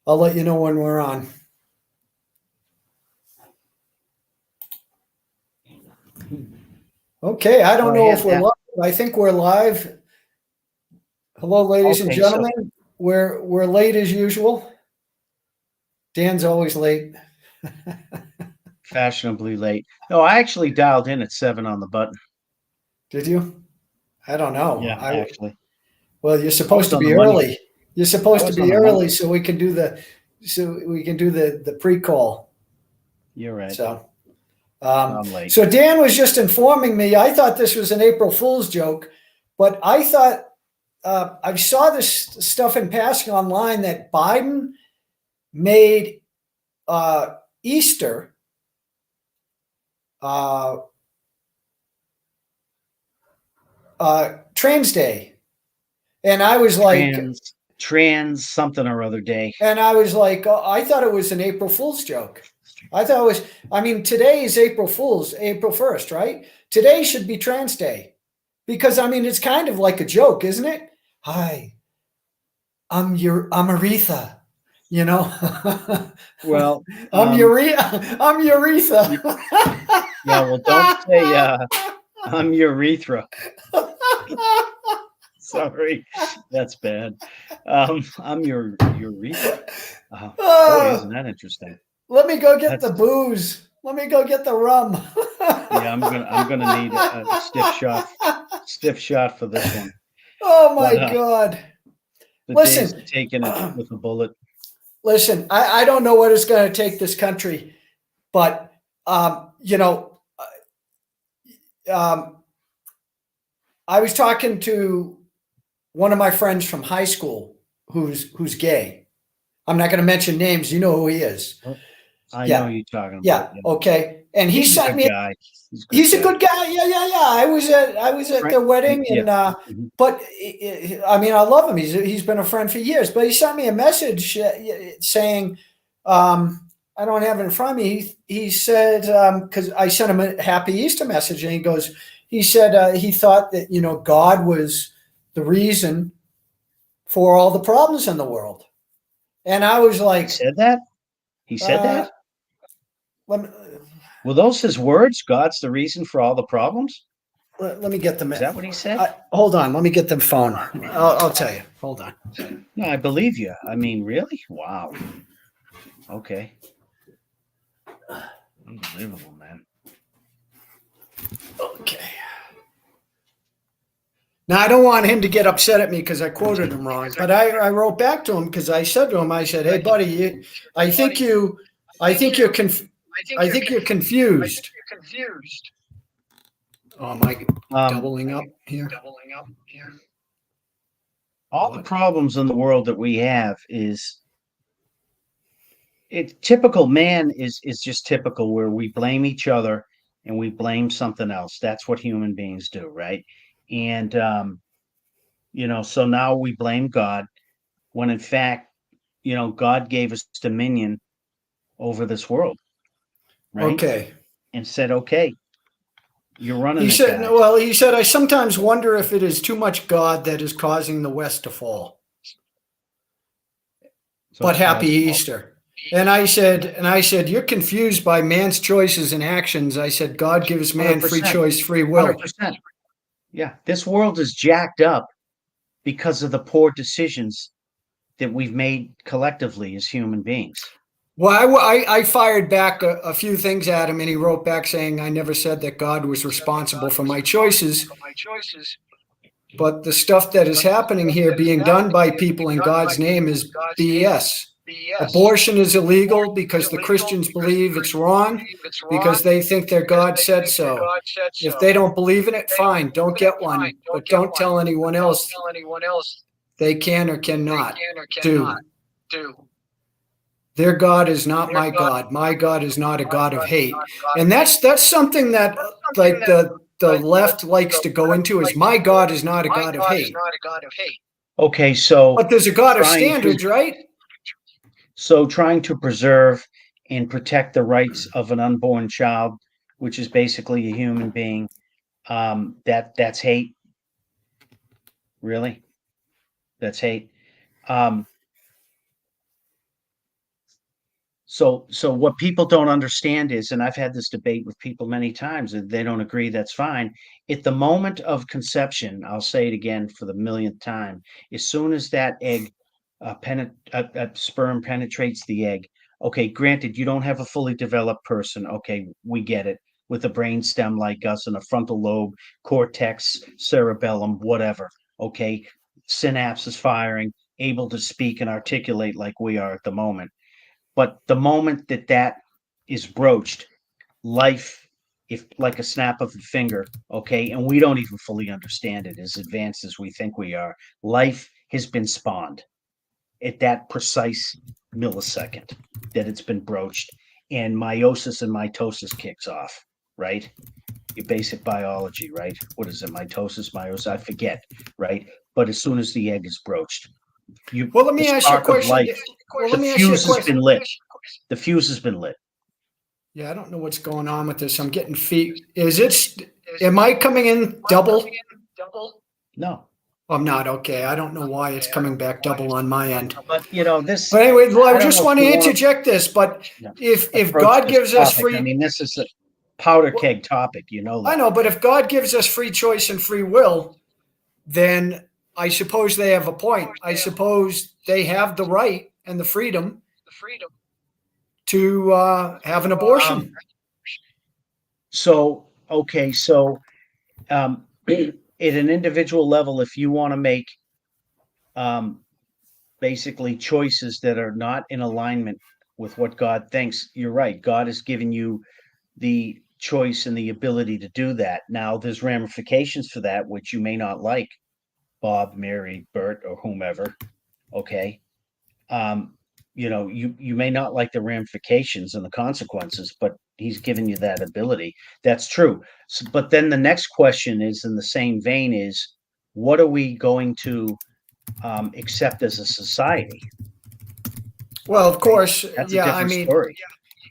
I'll let you know when we're on. Okay, I don't know if we're live. I think we're live. Hello, ladies and gentlemen. We're late as usual. Dan's always late. Fashionably late. No, I actually dialed in at 7 on the button. Did you? I don't know. Yeah, actually. Well, you're supposed to be early. You're supposed to be early so we can do the pre-call. You're right. So Dan was just informing me. I thought this was an April Fool's joke, but I thought I saw this stuff in passing online that Biden made Easter Trans Day. And I was like, trans something or other day. And I was like, oh, I thought it was an April Fool's joke. I thought it was, today is April Fool's, April 1st, right? Today should be Trans Day. Because, it's kind of like a joke, isn't it? Hi, I'm Aretha, you know? Well, I'm Urethra. Yeah, well, don't say I'm urethra. Sorry, that's bad. I'm your urethra. Boy, isn't that interesting? Let me go get the booze. Let me go get the rum. Yeah, I'm gonna need a stiff shot for this one. Oh my God! Listen, taking it with a bullet. Listen, I don't know what it's going to take this country, but I was talking to one of my friends from high school who's gay. I'm not going to mention names. You know who he is. I know who you're talking about. Yeah. Okay. And he sent me. He's a good guy. Yeah. I was at their wedding, and but I love him. He's been a friend for years. But he sent me a message saying, I don't have it in front of me. He said, because I sent him a happy Easter message, and he said he thought that God was the reason for all the problems in the world. And I was like, He said that? Were those his words? God's the reason for all the problems? Let me get them. Is that what he said? Hold on. Let me get the phone. I'll tell you. Hold on. No, I believe you. Really? Wow. Okay. Unbelievable, man. Okay. Now, I don't want him to get upset at me because I quoted him wrong, but I wrote back to him because I said to him, I said, hey, buddy, I think you're confused. Oh, am I doubling up here? All the problems in the world that we have is typical man is just typical, where we blame each other and we blame something else. That's what human beings do, right? And so now we blame God when in fact, God gave us dominion over this world, right? Okay. And said, okay, you're running. He said, I sometimes wonder if it is too much God that is causing the West to fall. But happy Easter. And I said, you're confused by man's choices and actions. I said, God gives man 100%. Free choice, free will. 100%. Yeah, this world is jacked up because of the poor decisions that we've made collectively as human beings. Well, I fired back a few things at him, and he wrote back saying, I never said that God was responsible for my choices. But the stuff that is happening here being done by people in God's name is BS. Abortion is illegal because the Christians believe it's wrong because they think their God said so. If they don't believe in it, fine, don't get one. But don't tell anyone else they can or cannot do. Their God is not my God. My God is not a God of hate. And that's something that like the left likes to go into, is my God is not a God of hate. Okay, so but there's a God of standards, right? So trying to preserve and protect the rights of an unborn child, which is basically a human being, that's hate. Really? That's hate. So what people don't understand is, and I've had this debate with people many times, and they don't agree, that's fine. At the moment of conception, I'll say it again for the millionth time, as soon as that egg, sperm penetrates the egg, okay, granted, you don't have a fully developed person, okay, we get it, with a brain stem like us and a frontal lobe, cortex, cerebellum, whatever, okay, synapses firing, able to speak and articulate like we are at the moment. But the moment that that is broached, life, if like a snap of a finger, okay, and we don't even fully understand it as advanced as we think we are, life has been spawned at that precise millisecond that it's been broached, and meiosis and mitosis kicks off, right? Your basic biology, right? What is it? Mitosis, meiosis, I forget, right? But as soon as the egg is broached, Well, let me the ask you a spark of question. life, Well, the let me ask you a fuse has question. been lit. The fuse has been lit. Yeah, I don't know what's going on with this. I'm getting feet. Am I coming in double? No, I'm not. Okay. I don't know why it's coming back double on my end. but this. But anyway, well, I I don't just know if want to you want to interject this, but if approach God this gives us topic. I free, mean, this is a powder well, keg topic. You know I that. know, but if God gives us free choice and free will, then I suppose they have a point. I suppose they have the right and the freedom to have an Um, abortion. so okay, so at an individual level, if you want to make um, basically choices that are not in alignment with what God thinks, you're right. God has given you the choice and the ability to do that. Now, there's ramifications for that, which you may not like, Bob, Mary, Bert, or whomever. Okay. Um, you may not like the ramifications and the consequences, but he's given you that ability. That's true. But then the next question is in the same vein is, what are we going to accept as a society? Well, of Right? course, That's a yeah. I different mean, story.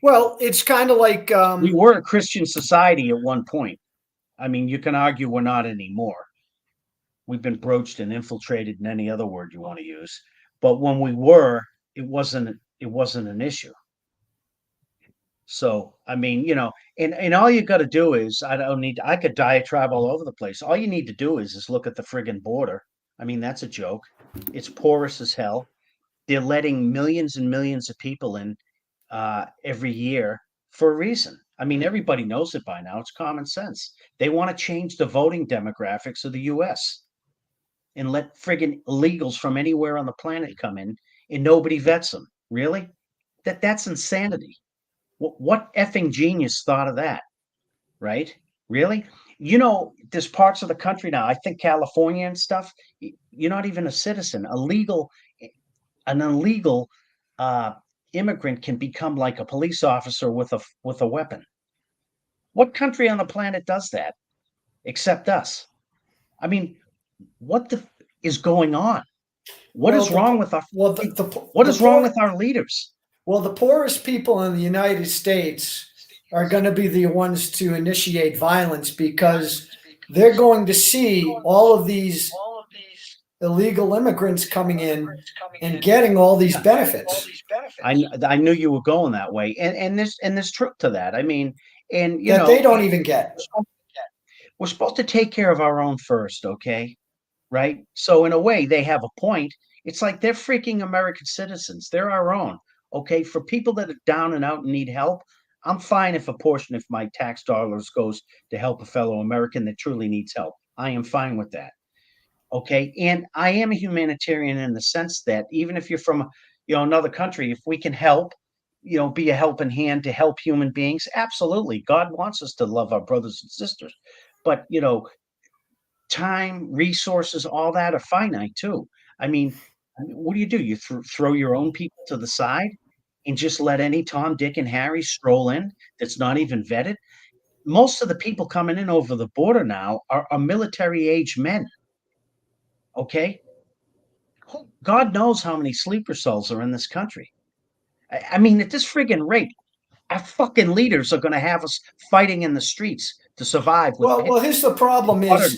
well, it's kind of like We were a Christian society at one point. I mean, you can argue we're not anymore. We've been broached and infiltrated in any other word you want to use. But when we were, it wasn't an issue. So I mean, and all you got to do is I could diatribe all over the place. All you need to do is look at the friggin' border. I mean, that's a joke. It's porous as hell. They're letting millions and millions of people in every year for a reason. I mean, everybody knows it by now. It's common sense. They want to change the voting demographics of the U.S. and let friggin' illegals from anywhere on the planet come in, and nobody vets them. Really? That's insanity. What effing genius thought of that? Right? Really? There's parts of the country now. I think California and stuff. You're not even a citizen. An illegal uh, immigrant can become like a police officer with a weapon. What country on the planet does that except us? I mean, what the is going on? What well, is wrong with our well, what the is wrong poor, with our leaders? well, the poorest people in the United States are going to be the ones to initiate violence because they're going to see all of these illegal immigrants coming in and getting all these Yeah, benefits I knew you were going that way, and there's truth to that. I mean, and that they don't even get. we're supposed to take care of our own first, okay? Right? So in a way, they have a point. It's like they're freaking American citizens. They're our own. Okay. For people that are down and out and need help, I'm fine if a portion of my tax dollars goes to help a fellow American that truly needs help. I am fine with that. Okay. And I am a humanitarian in the sense that even if you're from another country, if we can help, be a helping hand to help human beings, absolutely. God wants us to love our brothers and sisters. But time, resources, all that are finite too. I mean, what do? You throw your own people to the side and just let any Tom, Dick, and Harry stroll in that's not even vetted? Most of the people coming in over the border now are military age men. Okay. God knows how many sleeper cells are in this country. I mean, at this friggin' rate, our fucking leaders are going to have us fighting in the streets to survive with Well, here's the problem: butter and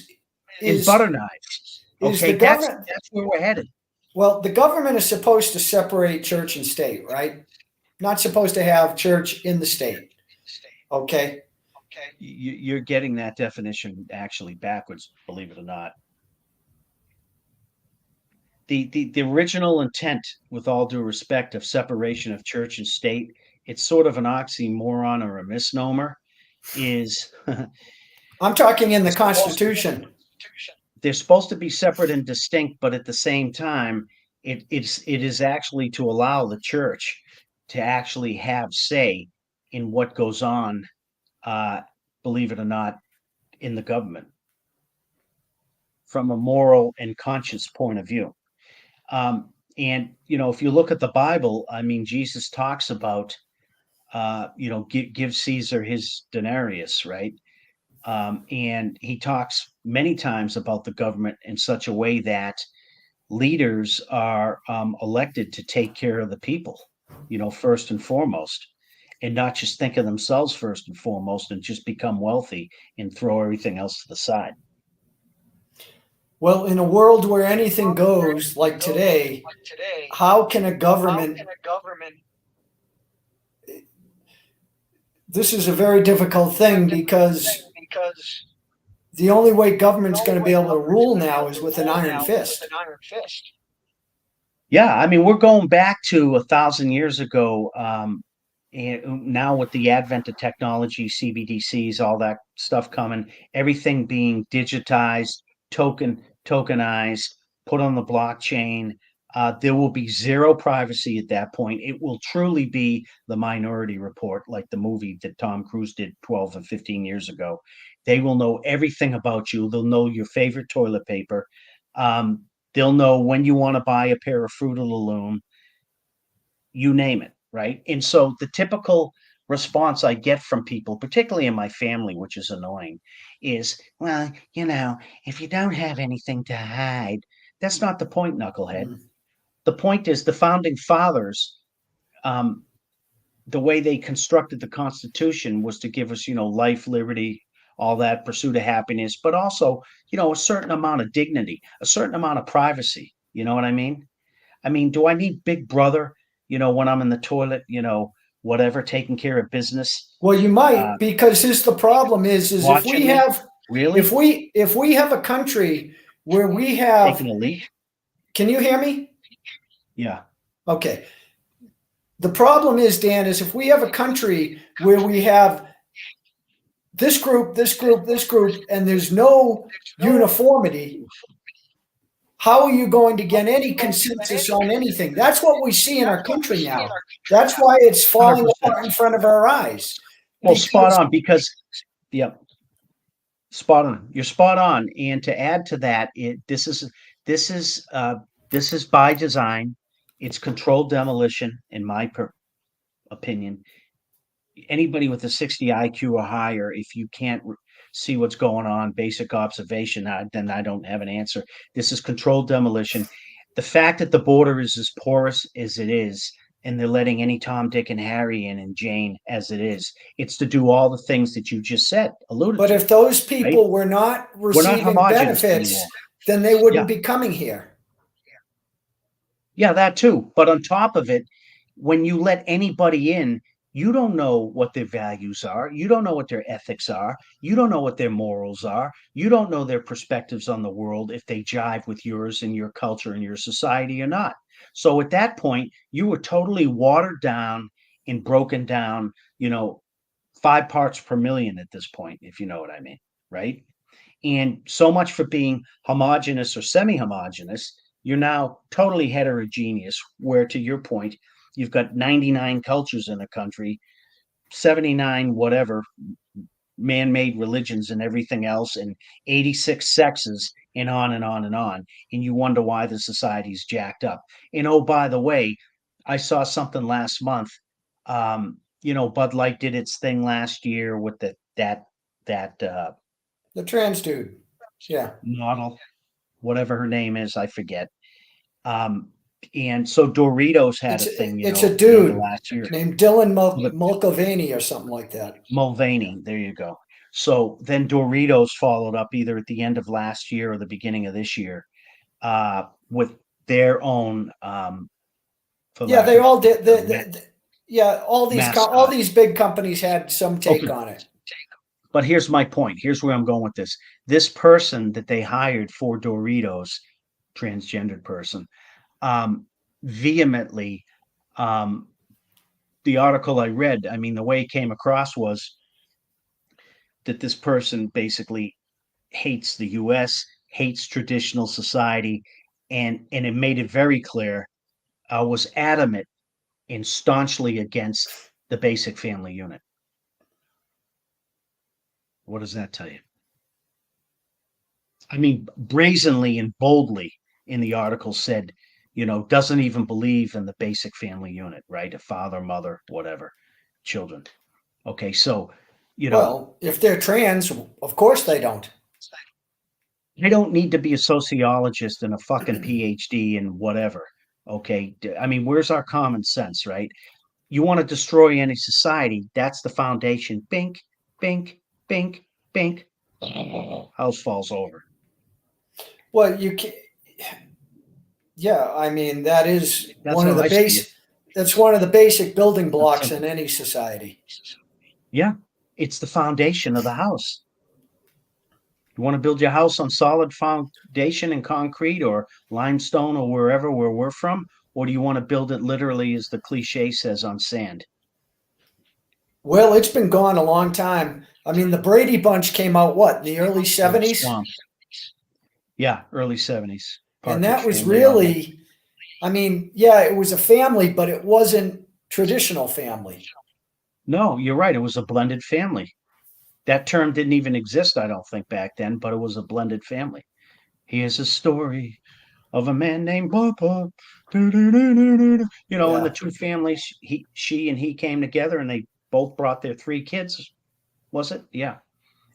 is butter knives. is Okay, the that's government? that's where we're headed. Well, the government is supposed to separate church and state, right? not supposed to have church in the state. Okay. You're getting that definition actually backwards, believe it or not. The original intent, with all due respect, of separation of church and state, it's sort of an oxymoron or a misnomer, is I'm talking in the Constitution. they're supposed to be separate and distinct, but at the same time, it is actually to allow the church to actually have say in what goes on, believe it or not, in the government from a moral and conscience point of view. And if you look at the Bible, I mean, Jesus talks about give Caesar his denarius, right? And he talks many times about the government in such a way that leaders are elected to take care of the people, first and foremost, and not just think of themselves first and foremost and just become wealthy and throw everything else to the side. Well, in a world where anything goes, like today, how can a government? This is a very difficult thing because the only way government's going to be able to rule now is with an iron fist. Yeah, I mean, we're going back to 1,000 years ago. And now with the advent of technology, CBDCs, all that stuff coming, everything being digitized, tokenized, put on the blockchain, there will be zero privacy at that point. It will truly be the Minority Report, like the movie that Tom Cruise did 12 or 15 years ago. They will know everything about you. They'll know your favorite toilet paper. They'll know when you want to buy a pair of Fruit of the Loom, you name it, right? And so the typical response I get from people, particularly in my family, which is annoying, is, well, if you don't have anything to hide, that's not the point, knucklehead. The point is the founding fathers, the way they constructed the Constitution was to give us, life, liberty, all that, pursuit of happiness, but also, a certain amount of dignity, a certain amount of privacy. You know what I mean? I mean, do I need Big Brother, when I'm in the toilet, whatever, taking care of business? Well, you might, because here's the problem is if we me? have Really? if we have a country where we have taking a leak. Can you hear me? Yeah. Okay. The problem is, Dan, is if we have a country where we have this group, and there's no uniformity, how are you going to get any consensus on anything? That's what we see in our country now. That's why it's falling 100%. apart in front of our eyes. Well, spot on, because, spot on. You're spot on. And to add to that, this is by design. It's controlled demolition, in my opinion. Anybody with a 60 IQ or higher, if you can't see what's going on, basic observation, then I don't have an answer. This is controlled demolition. The fact that the border is as porous as it is, and they're letting any Tom, Dick, and Harry in, and Jane as it is, it's to do all the things that you just alluded to. But if those people were not receiving benefits, anymore, then they wouldn't be coming here. Yeah, that too. But on top of it, when you let anybody in, you don't know what their values are. You don't know what their ethics are. You don't know what their morals are. You don't know their perspectives on the world, if they jive with yours and your culture and your society or not. So at that point, you were totally watered down and broken down, 5 parts per million at this point, if you know what I mean, right? And so much for being homogenous or semi-homogenous. You're now totally heterogeneous, where, to your point, you've got 99 cultures in a country, 79 whatever man-made religions and everything else, and 86 sexes, and on and on and on. And you wonder why the society's jacked up. And oh, by the way, I saw something last month. Bud Light did its thing last year with the trans dude, model, whatever her name is, I forget. And so Doritos had a thing. It's a dude named Dylan Mulvaney or something like that. Mulvaney, there you go. So then Doritos followed up either at the end of last year or the beginning of this year, with their own. They all did. Yeah, all mascot. these big companies had some take Okay. on it. But here's my point. Here's where I'm going with this. This person that they hired for Doritos, transgendered person, um, vehemently, um, the article I read, I mean, the way it came across was that this person basically hates the US, hates traditional society, and it made it very clear, was adamant and staunchly against the basic family unit. What does that tell you? I mean, brazenly and boldly in the article said, doesn't even believe in the basic family unit, right? A father, mother, whatever, children. Okay, so, Well, if they're trans, of course they don't. I don't need to be a sociologist and a fucking PhD and whatever. Okay, I mean, where's our common sense, right? You want to destroy any society, that's the foundation. Bink, bink, bink, bink. House falls over. Well, you can. Yeah, I mean that is That's one of how the I see it. That's one of the basic building That's blocks in simple. any society. Yeah, it's the foundation of the house. You want to build your house on solid foundation and concrete or limestone or wherever where we're from? Or do you want to build it literally, as the cliche says, on sand? Well, it's been gone a long time. I mean, the Brady Bunch came out what, in the early In the 70s? swamp. Yeah, early 70s. And Partridge that was family, all that. really, I mean, yeah, it was a family, but it wasn't traditional family. No, you're right. It was a blended family. That term didn't even exist, I don't think, back then, but it was a blended family. Here's a story of a man named Papa. And the Yeah, two families, she and he came together and they both brought their three kids, was it? Yeah.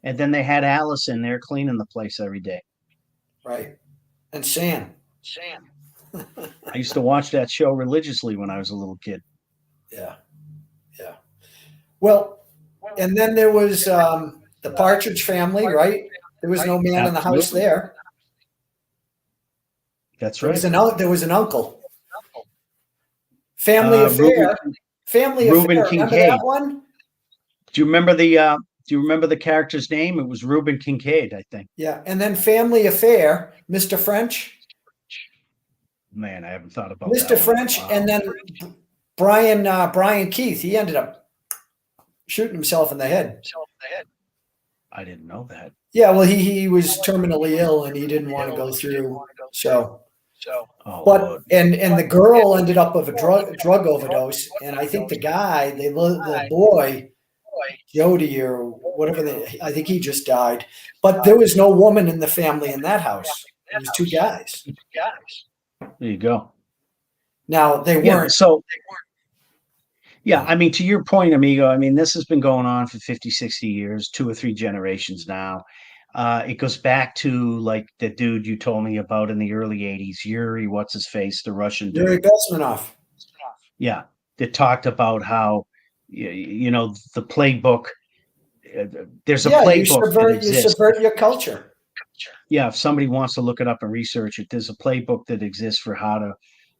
And then they had Alice in there cleaning the place every day. right. And Sam. I used to watch that show religiously when I was a little kid. Yeah, yeah. Well, and then there was the Partridge family, right? There was no man in the house Absolutely. there. That's There was right. there was an uncle. Family Reuben Affair. Family Reuben Affair. Remember that Kincaid. one? Do you remember the character's name? It was Reuben Kincaid, I think. Yeah. And then Family Affair, Mr. French. Man, I haven't thought about Mr. that one in a French, while. and then Brian Keith. He ended up shooting himself in the head. I didn't know that. Yeah, well, he was terminally ill and he didn't want to go through. So, Oh, but Lord. and the girl ended up with a drug overdose, and I think the guy, the boy, Jody or whatever, I think he just died. But there was no woman in the family in that house. It was two guys. There you go. Now they Yeah. weren't. So, yeah, I mean, to your point, amigo, I mean, this has been going on for 50, 60 years, 2 or 3 generations now. It goes back to like the dude you told me about in the early 80s, Yuri, what's his face, the Russian Yuri dude. Bezmenov. Yeah. That talked about how, the playbook, there's a Yeah, playbook that you exists. subvert your culture. Yeah. If somebody wants to look it up and research it, there's a playbook that exists for how to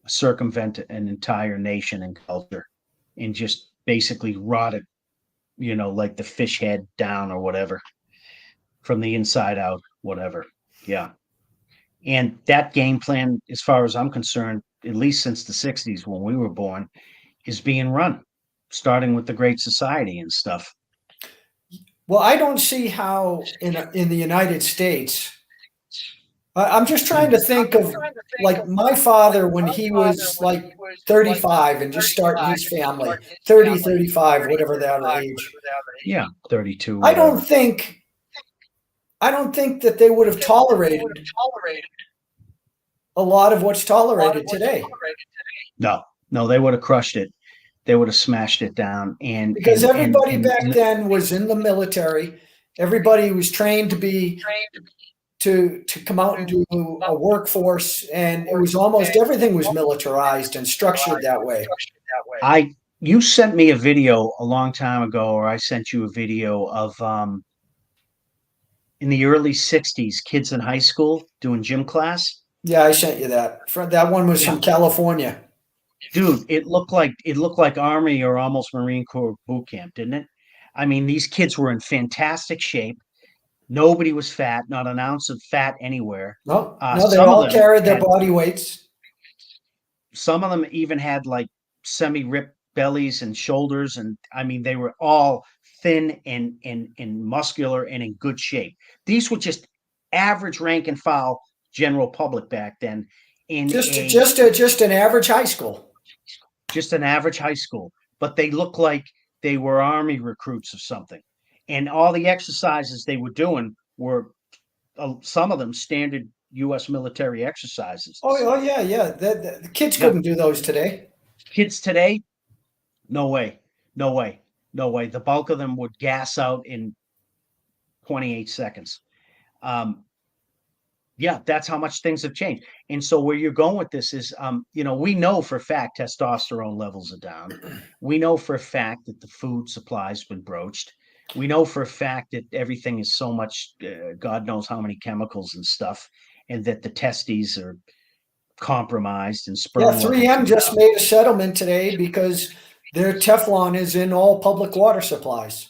circumvent an entire nation and culture and just basically rot it, like the fish head down or whatever, from the inside out, whatever. Yeah. And that game plan, as far as I'm concerned, at least since the 60s when we were born, is being run, starting with the Great Society and stuff. Well, I don't see how in the United States. I'm just trying to think of like my father when he was like 35 and just starting his family, 30, 35, whatever that age. Yeah, 32, I whatever. I don't think that they would have tolerated a lot of what's tolerated today. No, they would have crushed it. They would have smashed it down. And Because everybody and back then was in the military. Everybody was trained to come out and do a workforce, and it was almost everything was militarized and structured that way. You sent me a video a long time ago, or I sent you a video of in the early 60s, kids in high school doing gym class. Yeah, I sent you that. That one was Yeah. from California. Dude, it looked like Army or almost Marine Corps boot camp, didn't it? I mean, these kids were in fantastic shape. Nobody was fat, not an ounce of fat anywhere. No, no, they Some of all them carried their had body weights. some of them even had like semi-ripped bellies and shoulders, and I mean they were all thin and muscular and in good shape. These were just average rank and file general public back then in a Just an average high school. just an average high school, but they looked like they were army recruits of something. And all the exercises they were doing were some of them standard US military exercises. Oh yeah, yeah. The kids Yeah. couldn't do those today. Kids today, no way, no way, no way. The bulk of them would gas out in 28 seconds. Um, yeah, that's how much things have changed. And so where you're going with this is, we know for a fact testosterone levels are down. We know for a fact that the food supply's been broached. We know for a fact that everything is so much, God knows how many chemicals and stuff, and that the testes are compromised and Yeah, sperm levels 3M are just down. made a settlement today because their Teflon is in all public water supplies.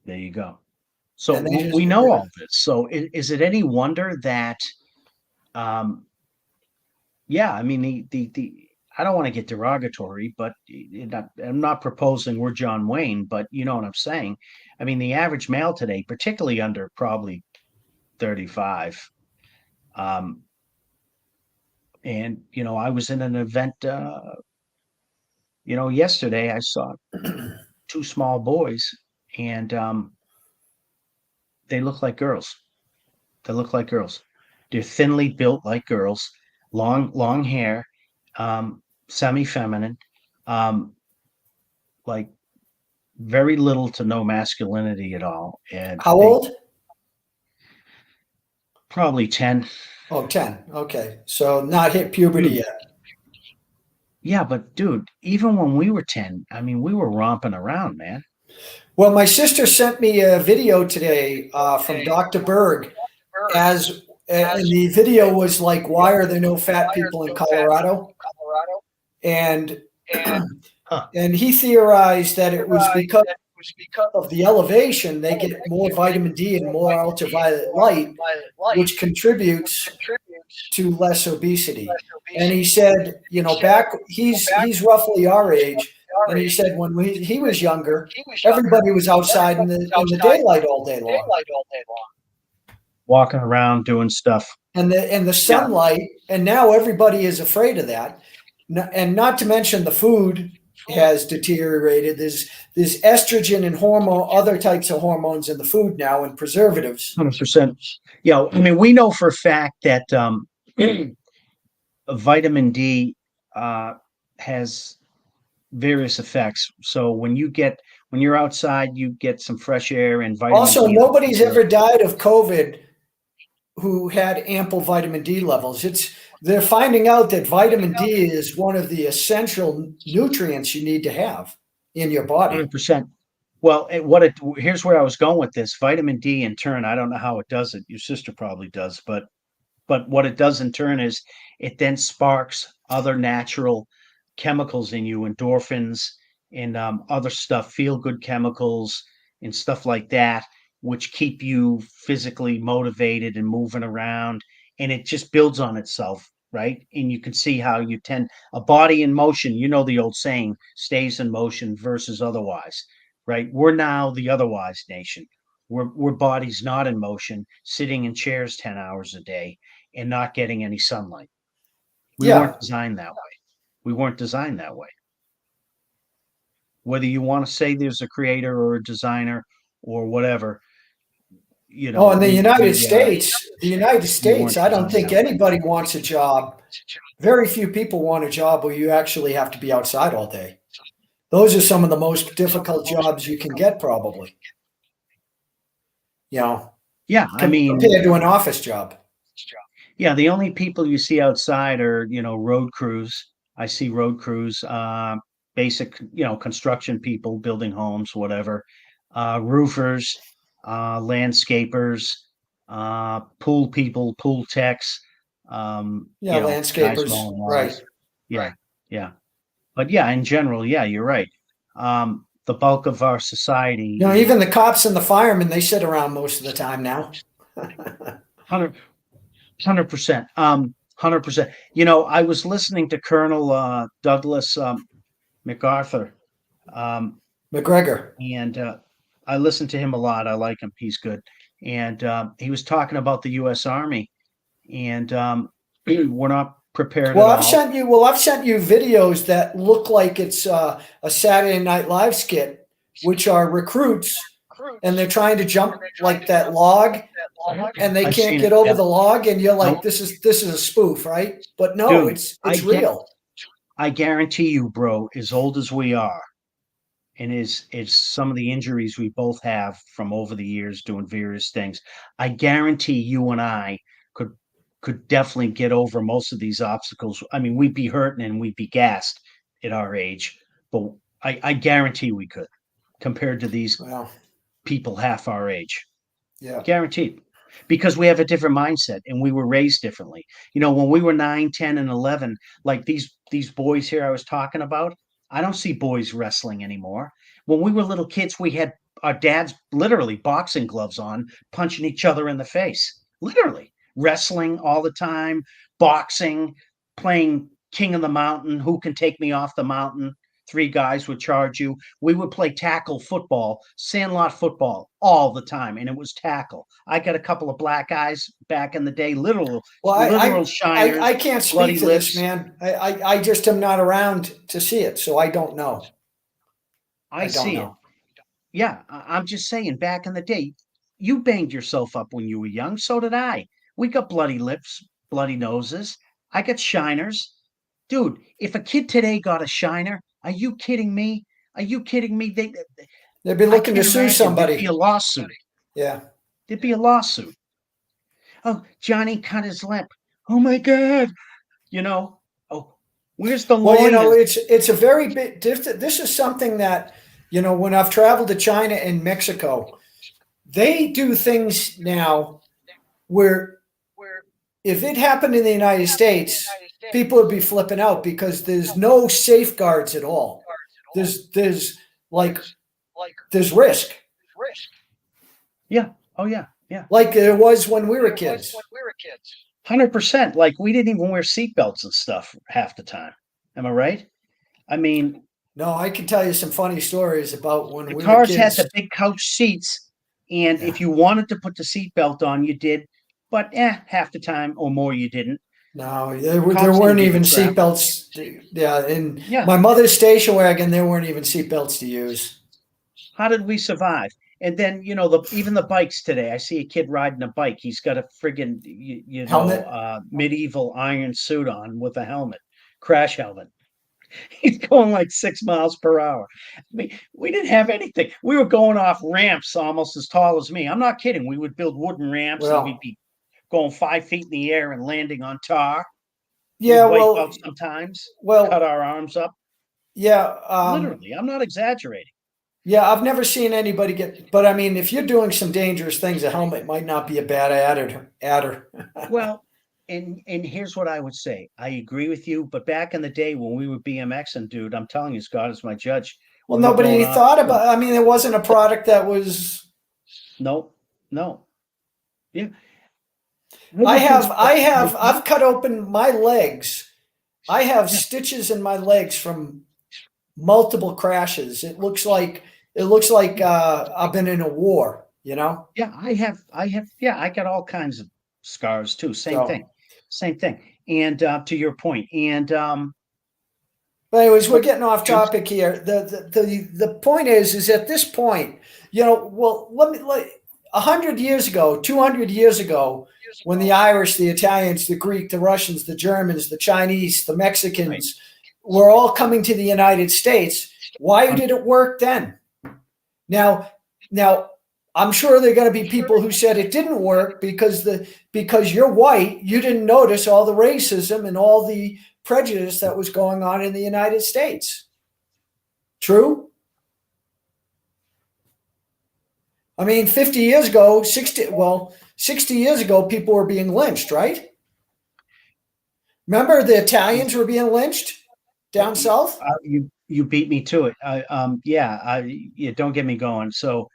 There you go. So And they just, we know all this. So is it any wonder that, um, yeah, I mean, the I don't want to get derogatory, but I'm not proposing we're John Wayne, but you know what I'm saying. I mean, the average male today, particularly under probably 35, um, and I was in an event, yesterday. I saw two small boys, and they look like girls. They look like girls. They're thinly built like girls, long hair, semi-feminine, um, like very little to no masculinity at all. And how they old? probably 10. Oh, 10. Okay. So not hit puberty Dude, yet. yeah, but dude, even when we were 10, I mean, we were romping around, man. Well, my sister sent me a video today from Dr. Berg and the video was like, why are there no fat people in Colorado? And Huh. and he theorized that it was because of the elevation, they get more vitamin D and more ultraviolet light, which contributes to less obesity. And he said, back he's roughly our age, and he said when he was younger, everybody was outside in the daylight all day long, Walking around doing stuff. and the Yeah, sunlight, and now everybody is afraid of that. And not to mention the food has deteriorated. There's estrogen and other types of hormones in the food now, and preservatives. 100%. Yeah, I mean, we know for a fact that vitamin D has various effects. So when you're outside, you get some fresh air and vitamin Also, D. nobody's ever died of COVID who had ample vitamin D levels. They're finding out that vitamin D is one of the essential nutrients you need to have in your body. 100%. Well, here's where I was going with this. Vitamin D in turn, I don't know how it does it. Your sister probably does, but what it does in turn is it then sparks other natural chemicals in you, endorphins and other stuff, feel good chemicals and stuff like that, which keep you physically motivated and moving around. And it just builds on itself, right? And you can see how a body in motion, the old saying, stays in motion versus otherwise, right? We're now the otherwise nation. We're bodies not in motion, sitting in chairs 10 hours a day and not getting any sunlight. We Yeah. weren't designed that way. We weren't designed that way. Whether you want to say there's a creator or a designer or whatever, Oh, in the United we States, weren't I don't designed think that way. anybody wants a job. Very few people want a job where you actually have to be outside all day. Those are some of the most difficult jobs you can get, probably. Yeah, I mean, Compared to an office job. yeah, the only people you see outside are, road crews. I see road crews, basic, construction people, building homes, whatever, roofers, landscapers, pool people, pool techs, Yeah, guys landscapers, mowing right. lawns. Yeah. Yeah. But yeah, in general, yeah, you're right. The bulk of our society, Even the cops and the firemen, they sit around most of the time now. 100%. 100%. I was listening to Colonel Douglas MacArthur, um, McGregor. and I listened to him a lot. I like him. He's good. And he was talking about the U.S. Army, and we're not prepared Well, at I've all. sent you. Well, I've sent you videos that look like it's a Saturday Night Live skit, which are recruits, and they're trying to jump like that log, and they I've can't seen get it. over Yeah. the log, and you're like, Nope. this is a spoof, right? But no, Dude, it's real. I guarantee you, bro, as old as we are, and is some of the injuries we both have from over the years doing various things, I guarantee you and I could could definitely get over most of these obstacles. I mean, we'd be hurting and we'd be gassed at our age, but I guarantee we could compared to these Well, people half our age. yeah. Guaranteed. Because we have a different mindset and we were raised differently. When we were 9, 10, and 11, like these boys here I was talking about, I don't see boys wrestling anymore. When we were little kids, we had our dads literally boxing gloves on, punching each other in the face. Literally. Wrestling all the time, boxing, playing King of the Mountain, who can take me off the mountain? Three guys would charge you. We would play tackle football, sandlot football all the time, and it was tackle. I got a couple of black eyes back in the day, literal, Well, literal shiners, I can't bloody speak to lips. this, man. I just am not around to see it, so I don't know. I I don't see it. know. Yeah, I'm just saying, back in the day, you banged yourself up when you were young. So did I. We got bloody lips, bloody noses. I got shiners. Dude, if a kid today got a shiner, are you kidding me? Are you kidding me? They'd be I looking to can't sue imagine. There'd be somebody. a lawsuit. Yeah. There'd be a lawsuit. Oh, Johnny cut his lip. Oh my God. Oh, where's the Well, lawyer? it's a very big. This is something that when I've traveled to China and Mexico, they do things now where if it happened in the United States, people would be flipping out because there's no safeguards at all. There's like there's risk, Yeah. Oh, yeah. Yeah. like there was when we were kids. 100%. Like we didn't even wear seatbelts and stuff half the time. Am I right? I mean, No, I can tell you some funny stories about when the we were cars had kids. the big couch seats, and Yeah. if you wanted to put the seatbelt on, you did. But half the time or more, you didn't. No, there Cops didn't weren't give a even crap. seatbelts. Yeah, in Yeah. my mother's station wagon, there weren't even seatbelts to use. How did we survive? And then even the bikes today. I see a kid riding a bike. He's got a friggin' Helmet. medieval iron suit on with a helmet, crash helmet. He's going like 6 miles per hour. I mean, we didn't have anything. We were going off ramps almost as tall as me. I'm not kidding. We would build wooden ramps and we'd Well, be going 5 feet in the air and landing on tar. We'd yeah, wipe out sometimes, cut well, our arms up. yeah, Literally, I'm not exaggerating. yeah. I've never seen anybody get, but I mean, if you're doing some dangerous things, a helmet might not be a bad adder. Well, and here's what I would say. I agree with you, but back in the day when we were BMXing, dude, I'm telling you, God is my judge. Well, We were going nobody off. thought about. I mean, there wasn't a product that was. No, no. Yeah. I've cut open my legs. I have stitches in my legs from multiple crashes. It looks like I've been in a war. Yeah, yeah, I got all kinds of scars too. Same So, thing. Same thing. And to your point, and but anyways, we're but getting off topic here. The point is at this point, well, let 100 years ago, 200 years ago, when the Irish, the Italians, the Greek, the Russians, the Germans, the Chinese, the Mexicans were all coming to the United States, why did it work then? Now, I'm sure there are going to be people who said it didn't work because you're white, you didn't notice all the racism and all the prejudice that was going on in the United States. True? I mean, 60 years ago, people were being lynched, right? Remember the Italians were being lynched? down south? You beat me to it. Yeah, don't get me going. So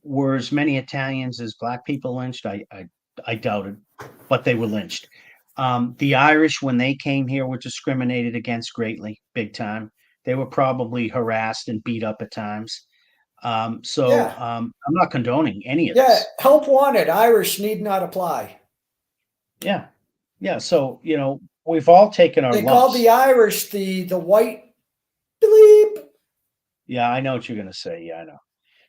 were as many Italians as black people lynched? I doubt it, but they were lynched. The Irish, when they came here, were discriminated against greatly, big time. They were probably harassed and beat up at times. Yeah. I'm not condoning any of Yeah. this. Help wanted. Irish need not apply. Yeah, yeah. So we've all taken our They call the lumps. Irish the white bleep. Yeah, I know what you're gonna say. Yeah, I know.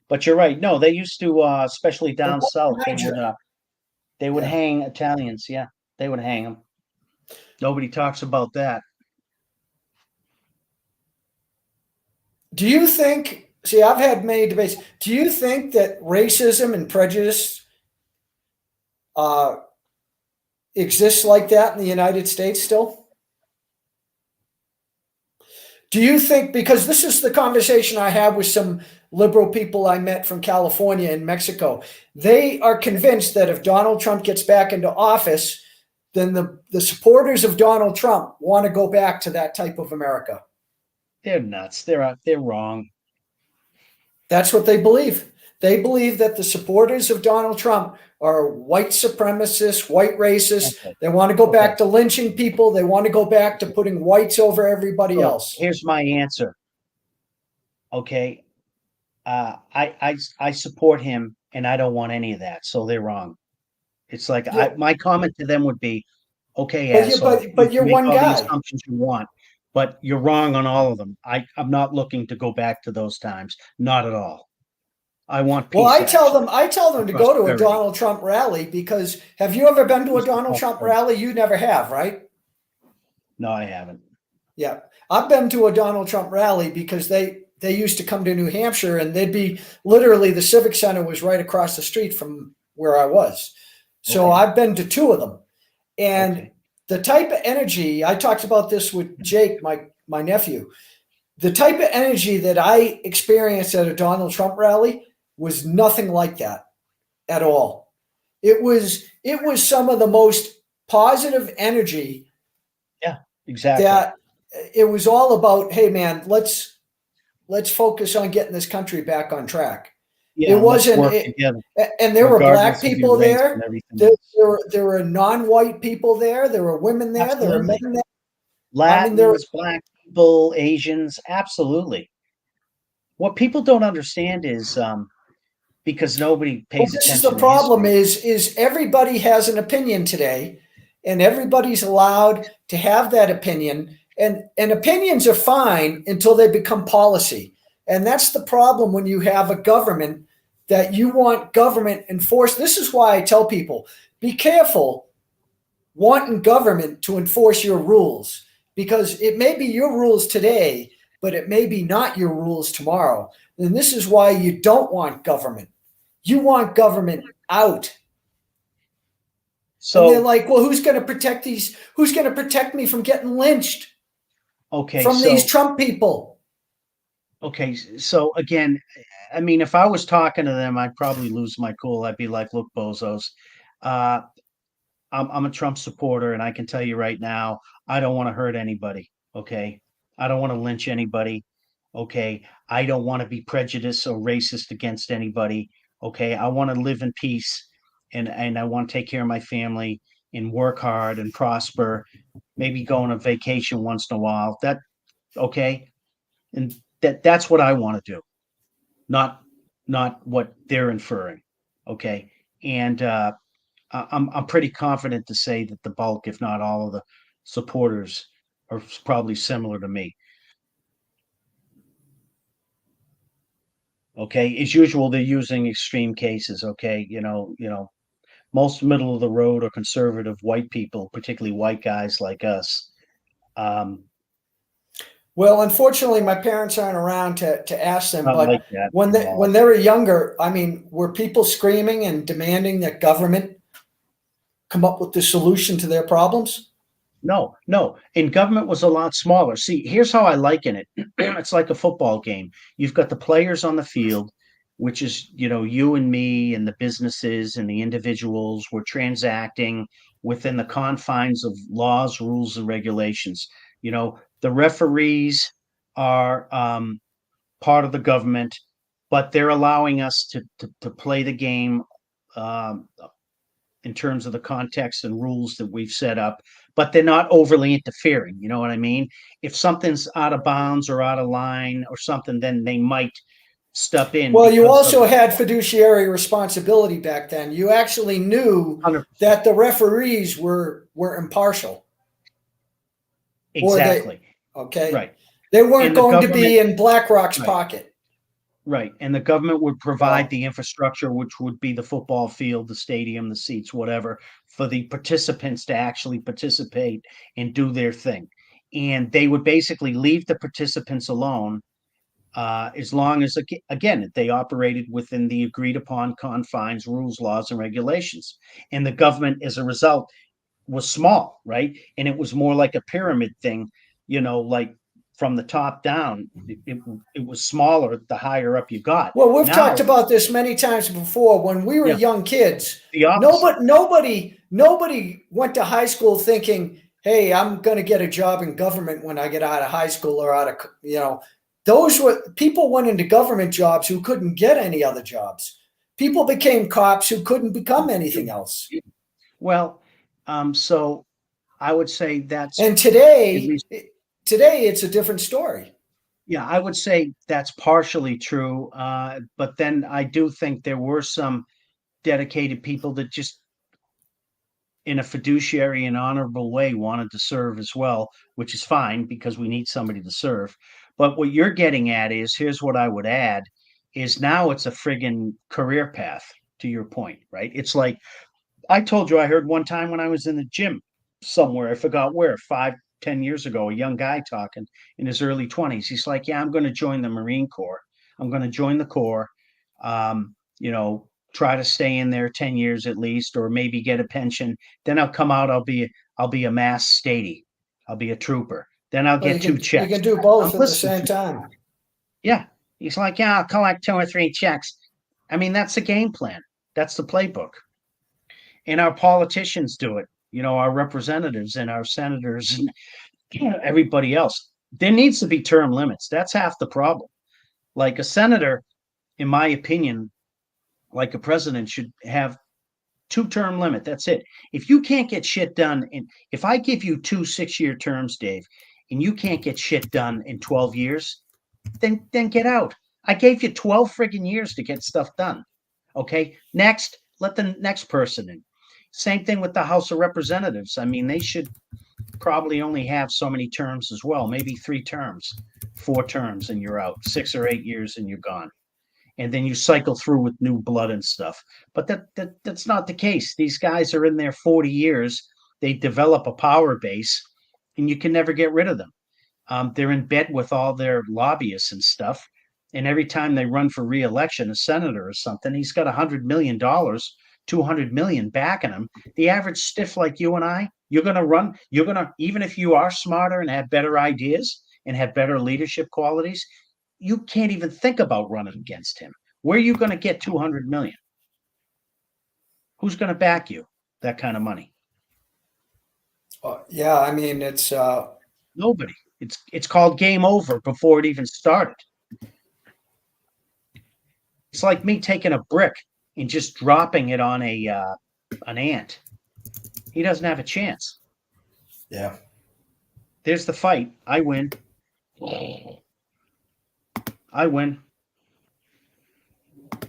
But you're right. No, they used to, especially The down south, white Hydra. they would Yeah. hang Italians. Yeah, they would hang them. Nobody talks about that. Do you think, see, I've had many debates. Do you think that racism and prejudice uh, exists like that in the United States still? Do you think, because this is the conversation I have with some liberal people I met from California and Mexico, they are convinced that if Donald Trump gets back into office, then the supporters of Donald Trump want to go back to that type of America. They're nuts. They're wrong. That's what they believe. They believe that the supporters of Donald Trump are white supremacists, white racists. Okay. They want to go back Okay. to lynching people. They want to go back to putting whites over everybody So else. here's my answer. Okay. I support him, and I don't want any of that. So they're wrong. It's like Yeah, my comment to them would be, okay, but you asshole, you but you're can make one all the guy. assumptions you want, but you're wrong on all of them. I'm not looking to go back to those times. Not at all. I want Well, peace, I tell them and to go to a prosperity. Donald Trump rally because have you ever been to a Peace and Donald Trump prosperity. rally? You never have, right? No, I haven't. Yeah. I've been to a Donald Trump rally because they used to come to New Hampshire and they'd be literally the Civic Center was right across the street from where I was. So Okay. I've been to two of them. And Okay. the type of energy, I talked about this with Jake, my nephew. The type of energy that I experienced at a Donald Trump rally was nothing like that at all. It was some of the most positive energy Yeah, exactly. that it was all about, hey man, let's focus on getting this country back on track. Yeah, It and let's wasn't work it, together, and there were black regardless of your people race there. and everything There, else. there were non-white people there. There were women there. There were men Absolutely. there. I mean, there. Latins, black people, Asians, absolutely. What people don't understand is because nobody Well, pays this is the attention to problem. history. Is everybody has an opinion today, and everybody's allowed to have that opinion. And opinions are fine until they become policy. And that's the problem when you have a government that you want government enforced. This is why I tell people be careful wanting government to enforce your rules because it may be your rules today, but it may be not your rules tomorrow. And this is why you don't want government. You want government out. And they're So, like, well, who's going to protect these? Who's going to protect me from getting lynched okay, from these so Trump people? okay, so again, I mean, if I was talking to them, I'd probably lose my cool. I'd be like, "Look, bozos, uh, I'm a Trump supporter, and I can tell you right now, I don't want to hurt anybody. Okay, I don't want to lynch anybody. Okay, I don't want to be prejudiced or racist against anybody. Okay, I want to live in peace, and I want to take care of my family and work hard and prosper. Maybe go on a vacation once in a while. That okay, and that's what I want to do, not what they're inferring. Okay, and I'm pretty confident to say that the bulk, if not all of the supporters, are probably similar to me. Okay, as usual, they're using extreme cases. Okay, most middle of the road or conservative white people, particularly white guys like us. Um, Well, unfortunately, my parents aren't around to ask them. not But like that when at all. they were younger, I mean, were people screaming and demanding that government come up with the solution to their problems? No, no. And government was a lot smaller. See, here's how I liken it. It's like a football game. You've got the players on the field, which is, you and me and the businesses and the individuals were transacting within the confines of laws, rules, and regulations. The referees are part of the government, but they're allowing us to play the game in terms of the context and rules that we've set up, but they're not overly interfering. You know what I mean? If something's out of bounds or out of line or something, then they might step in. Well, you also had fiduciary responsibility back then. You actually knew 100%. that the referees were impartial. Exactly. Okay. Right. They weren't going to be in BlackRock's pocket. Right. And the government would provide the infrastructure, which would be the football field, the stadium, the seats, whatever, for the participants to actually participate and do their thing. And they would basically leave the participants alone as long as, again, they operated within the agreed upon confines, rules, laws, and regulations. And the government, as a result, was small, right? And it was more like a pyramid thing, like from the top down. It was smaller the higher up you got. Well, we've talked about this many times before. When we were young kids, nobody went to high school thinking, hey, I'm going to get a job in government when I get out of high school or out of, those were people went into government jobs who couldn't get any other jobs. People became cops who couldn't become anything else. Well, so I would say that's, and today it's a different story. Yeah, I would say that's partially true. But then I do think there were some dedicated people that just, in a fiduciary and honorable way, wanted to serve as well, which is fine because we need somebody to serve. But what you're getting at is, here's what I would add, is now it's a friggin' career path, to your point, right? It's like, I told you, I heard one time when I was in the gym somewhere, I forgot where, 5-10 years ago, a young guy talking in his early 20s. He's like, yeah, I'm going to join the Marine Corps. I'm going to join the Corps, try to stay in there 10 years at least, or maybe get a pension. Then I'll come out, I'll be a mass statey. I'll be a trooper. Then I'll get 2 checks. You can do both at the same time. Yeah. He's like, yeah, I'll collect 2 or 3 checks. I mean, that's the game plan. That's the playbook. And our politicians do it, our representatives and our senators and everybody else. There needs to be term limits. That's half the problem. Like a senator, in my opinion, like a president, should have 2-term limit. That's it. If you can't get shit done, and if I give you 2 6-year terms, Dave, and you can't get shit done in 12 years, then get out. I gave you 12 friggin' years to get stuff done. Okay. Next, let the next person in. Same thing with the House of Representatives. I mean, they should probably only have so many terms as well, maybe 3 terms, 4 terms, and you're out. 6 or 8 years and you're gone. And then you cycle through with new blood and stuff. But that's not the case. These guys are in there 40 years. They develop a power base, and you can never get rid of them. They're in bed with all their lobbyists and stuff. And every time they run for re-election, a senator or something, he's got $100 million, $200 million backing him. The average stiff like you and I, you're going to run, even if you are smarter and have better ideas and have better leadership qualities, you can't even think about running against him. Where are you going to get 200 million? Who's going to back you? That kind of money? Yeah, I mean, it's nobody. It's called game over before it even started. It's like me taking a brick and just dropping it on an ant. He doesn't have a chance. Yeah. There's the fight. I win. I win.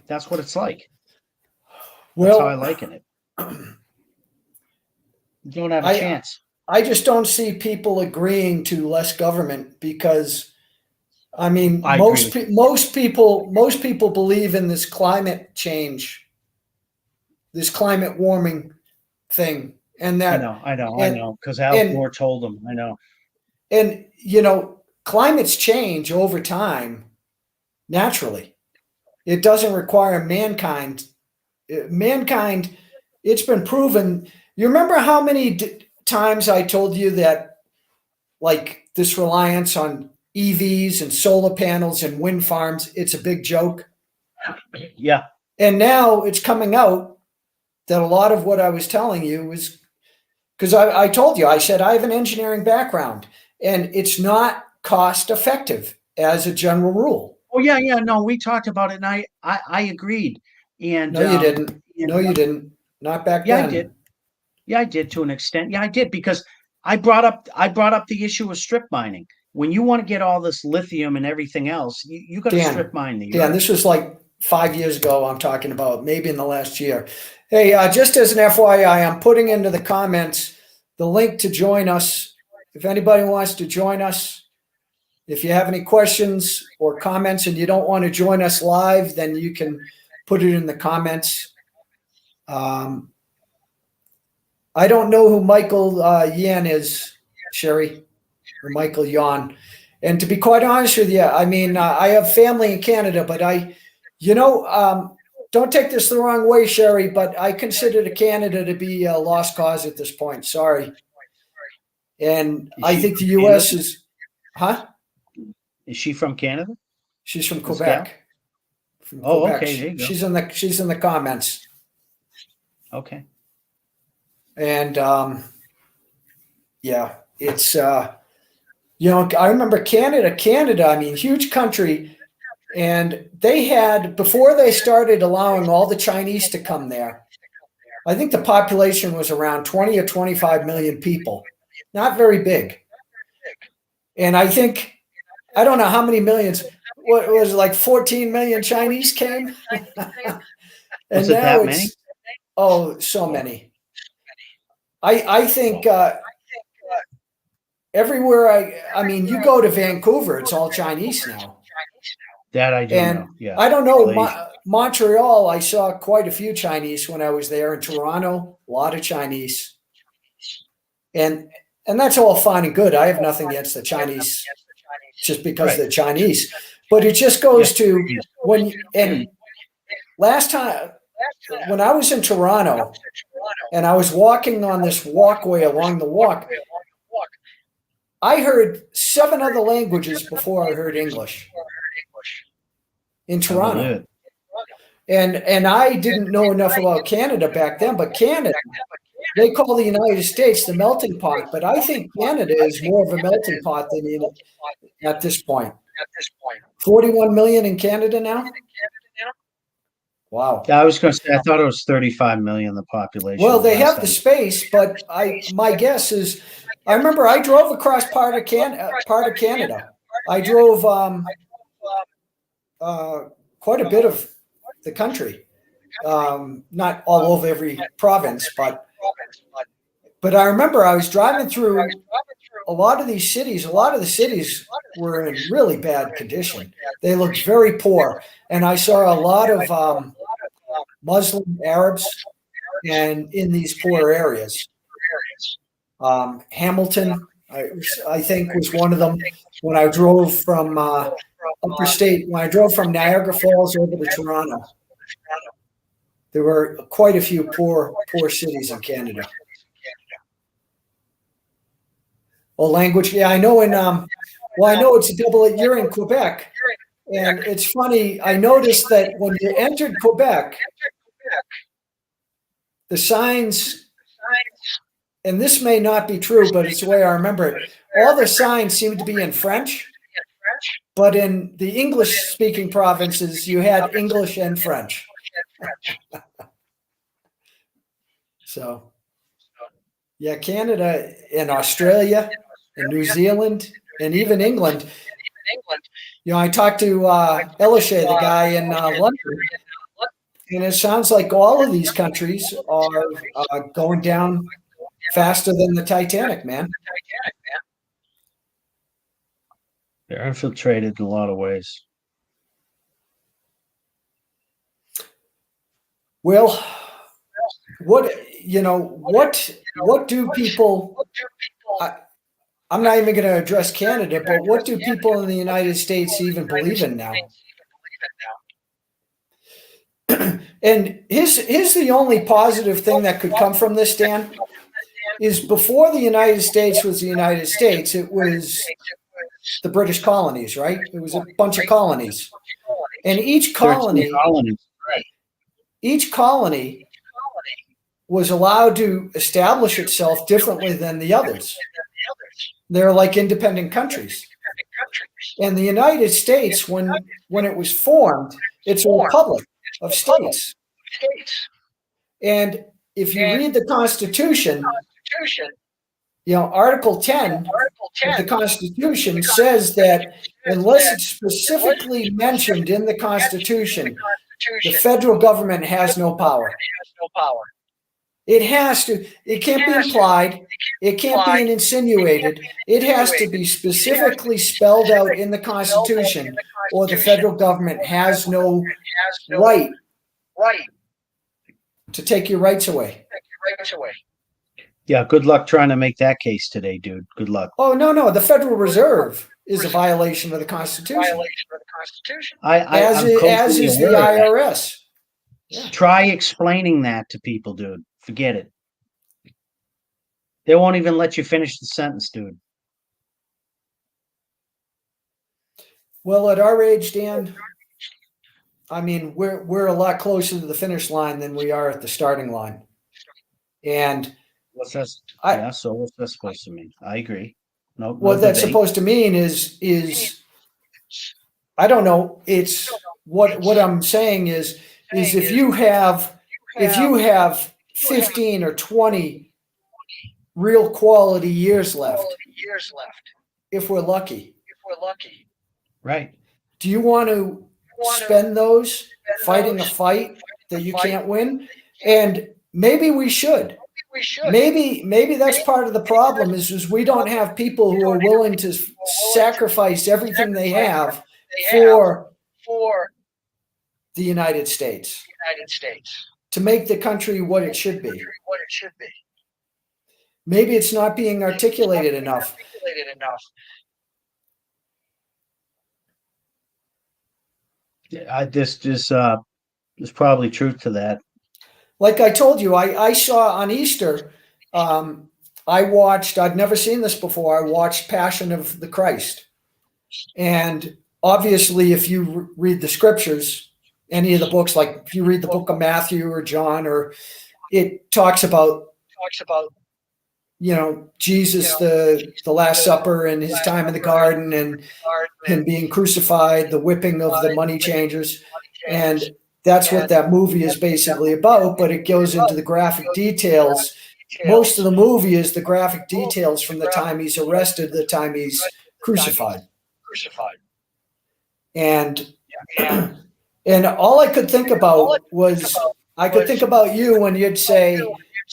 That's what it's like. That's how I liken it. You don't have a chance. I just don't see people agreeing to less government because, I mean, most people believe in this climate change, this climate warming thing, and that I know, because Al Gore told them. I know, and climates change over time. Naturally, it doesn't require mankind. It's been proven. You remember how many times I told you that, like, this reliance on EVs and solar panels and wind farms, it's a big joke? Yeah. And now it's coming out that a lot of what I was telling you is because I told you, I said, I have an engineering background. and it's not cost effective as a general rule. Oh yeah, no, we talked about it, and I agreed. And No, you didn't. No, you didn't. Not back yeah, then. I did. Yeah, I did to an extent. Yeah, I did, because I brought up the issue of strip mining. When you want to get all this lithium and everything else, you got to strip mine the Dan, earth. this was like 5 years ago. I'm talking about, maybe in the last year. Hey, just as an FYI, I'm putting into the comments the link to join us. If anybody wants to join us, if you have any questions or comments and you don't want to join us live, then you can put it in the comments. I don't know who Michael Yan is, Sherry, or Michael Yan. And to be quite honest with you, I mean, I have family in Canada, but don't take this the wrong way, Sherry, but I consider Canada to be a lost cause at this point. Sorry. And I think the U.S. is, huh? Is she from Canada? She's from This Quebec. gal? From Oh, Quebec. okay, there you go. She's in the comments. Okay. And yeah, it's I remember Canada, I mean, huge country, and they had, before they started allowing all the Chinese to come there, I think the population was around 20 or 25 million people. Not very big. And I think, I don't know how many millions, what was it, like 14 million Chinese came? And Was it now that many? Oh, so many. I think everywhere I mean, you go to Vancouver, it's all Chinese now. That I do And know. Yeah. I don't know, Montreal, I saw quite a few Chinese when I was there. In Toronto, a lot of Chinese. And that's all fine and good. I have nothing against the Chinese just because they're Chinese. But it just goes to and last time when I was in Toronto and I was walking on this walkway along the walk, I heard 7 other languages before I heard English in Toronto. And I didn't know enough about Canada back then, but Canada, they call the United States the melting pot, but I think Canada is more of a melting pot than at this point. 41 million in Canada now? Wow. Yeah, I was going to say, I thought it was 35 million, the population. Well, they have the space, but my guess is, I remember I drove across part of Canada. I drove quite a bit of the country, not all over every province, but I remember I was driving through a lot of these cities. A lot of the cities were in really bad condition. They looked very poor, and I saw a lot of Muslim Arabs and in these poor areas. Hamilton, I think, was one of them. When I drove from upper state, when I drove from Niagara Falls over to Toronto, there were quite a few poor cities in Canada. Oh, language. Yeah, I know. I know it's a double. You're in Quebec, and it's funny. I noticed that when you entered Quebec, the signs, and this may not be true, but it's the way I remember it. All the signs seemed to be in French, but in the English-speaking provinces, you had English and French. So, yeah, Canada and Australia and New Zealand and even England. I talked to Elishay, the guy in London, and it sounds like all of these countries are going down faster than the Titanic, man. They're infiltrated in a lot of ways. Well, what do people, I'm not even going to address Canada, but what do people in the United States even believe in now? And here's the only positive thing that could come from this, Dan, is before the United States was the United States, it was the British colonies, right? It was a bunch of colonies. And each colony was allowed to establish itself differently than the others. They're like independent countries. And the United States, when it was formed, it's a republic of states. And if you read the Constitution, Article 10 of the Constitution says that unless it's specifically mentioned in the Constitution, the federal government has no power. It has to. It can't be implied. It can't be insinuated. It has to be specifically spelled out in the Constitution, or the federal government has no right to take your rights away. Yeah, good luck trying to make that case today, dude. Good luck. Oh, no. The Federal Reserve is a violation of the Constitution. As is the IRS. Yeah. Try explaining that to people, dude. Forget it. They won't even let you finish the sentence, dude. Well, at our age, Dan, I mean, we're a lot closer to the finish line than we are at the starting line. And what's that? So what's that supposed to mean? I agree. What that's supposed to mean is I don't know. It's what I'm saying is if you have 15 or 20 real quality years left, if we're lucky. Right. Do you want to spend those fighting a fight that you can't win? And maybe we should. Maybe that's part of the problem is we don't have people who are willing to sacrifice everything they have for the United States to make the country what it should be. Maybe it's not being articulated enough. There's probably truth to that. Like I told you, I saw on Easter, I'd never seen this before. I watched Passion of the Christ. And obviously, if you read the scriptures, any of the books, like if you read the book of Matthew or John, or it talks about Jesus, the Last Supper and his time in the garden and him being crucified, the whipping of the money changers. And that's what that movie is basically about, but it goes into the graphic details. Most of the movie is the graphic details from the time he's arrested to the time he's crucified. And all I could think about was I could think about you when you'd say,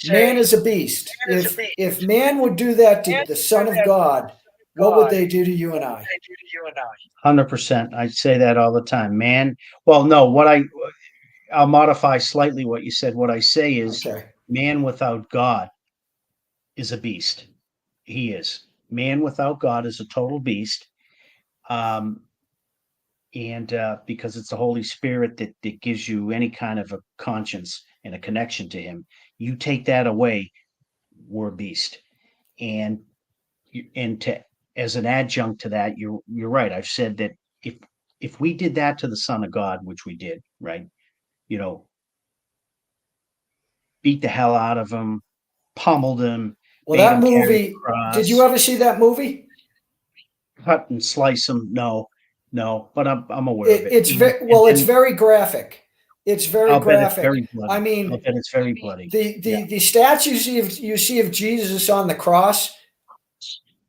man is a beast. If man would do that to the Son of God, what would they do to you and I? 100%. I say that all the time, man. Well, no, I'll modify slightly what you said. What I say is, man without God is a beast. He is. Man without God is a total beast. And because it's the Holy Spirit that gives you any kind of a conscience and a connection to him. You take that away, we're a beast. And as an adjunct to that, you're right. I've said that if we did that to the Son of God, which we did, right? Beat the hell out of him, pummeled him. Well, that movie, did you ever see that movie? Cut and slice him. No, but I'm aware of it. It's very graphic. It's very graphic. I mean, it's very bloody. The statues you see of Jesus on the cross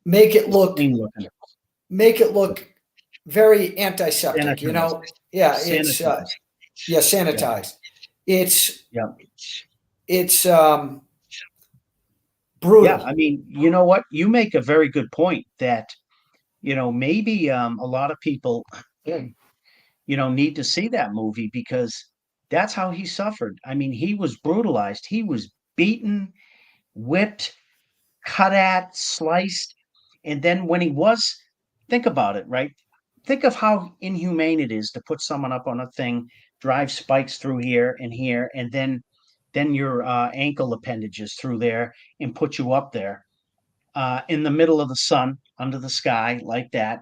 make it look very antiseptic. Sanitized. Sanitized. It's brutal. Yeah, I mean, you know what? You make a very good point that maybe a lot of people need to see that movie because that's how he suffered. I mean, he was brutalized. He was beaten, whipped, cut at, sliced. And then when he was, think about it, right? Think of how inhumane it is to put someone up on a thing, drive spikes through here, and then your ankle appendages through there and put you up there in the middle of the sun, under the sky, like that.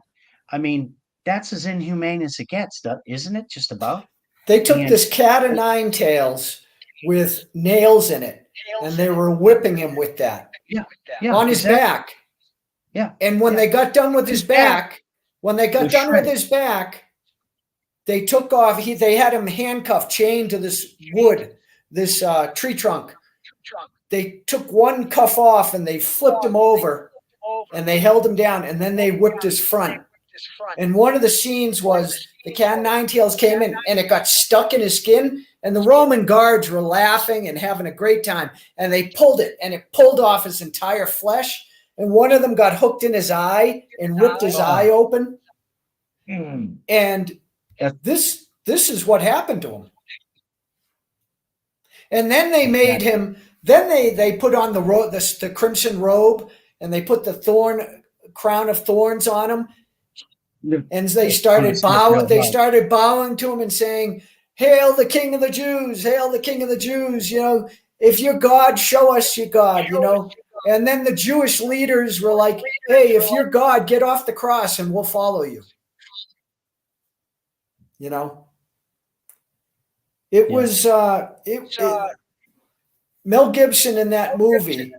I mean, that's as inhumane as it gets, isn't it? Just about. They took this cat of nine tails with nails in it, and they were whipping him with that. Yeah, on his back. Yeah. And when they got done with his back, they took off. They had him handcuffed, chained to this wood, this tree trunk. They took one cuff off and they flipped him over and they held him down, and then they whipped his front. And one of the scenes was the cat of nine tails came in and it got stuck in his skin, and the Roman guards were laughing and having a great time. And they pulled it, and it pulled off his entire flesh. And one of them got hooked in his eye and ripped his eye open. And this is what happened to him. And then they made him. Then they put on the crimson robe, and they put the crown of thorns on him. And they started bowing. They started bowing to him and saying, "Hail the King of the Jews! Hail the King of the Jews! You know, if you're God, show us your God. You know." And then the Jewish leaders were like, "Hey, if you're God, get off the cross and we'll follow you." You know, it was Mel Gibson in that movie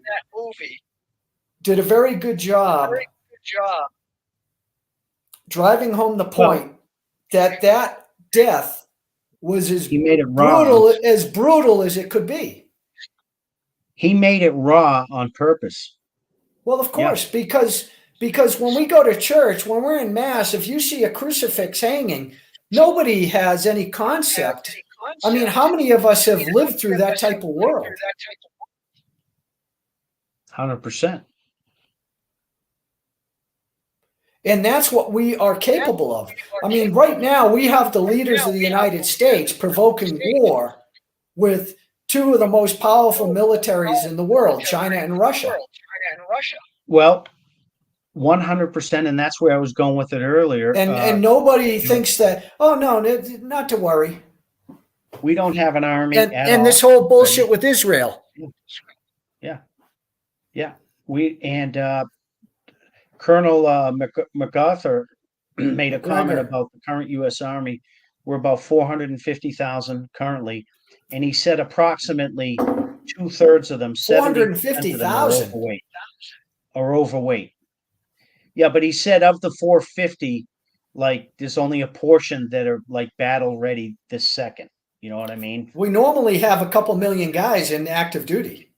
did a very good job driving home the point that death was as brutal as it could be. He made it raw on purpose. Well, of course, because when we go to church, when we're in mass, if you see a crucifix hanging, nobody has any concept. I mean, how many of us have lived through that type of world? 100%. And that's what we are capable of. I mean, right now we have the leaders of the United States provoking war with two of the most powerful militaries in the world, China and Russia. Well, 100%, and that's where I was going with it earlier. And nobody thinks that, oh, no, not to worry. We don't have an army at all. And this whole bullshit with Israel. Yeah. Colonel MacArthur made a comment about the current U.S. Army. We're about 450,000 currently, and he said approximately 2/3 of them, 450,000, are overweight. Yeah, but he said of the 450, like there's only a portion that are like battle ready this second. You know what I mean? We normally have a couple million guys in active duty.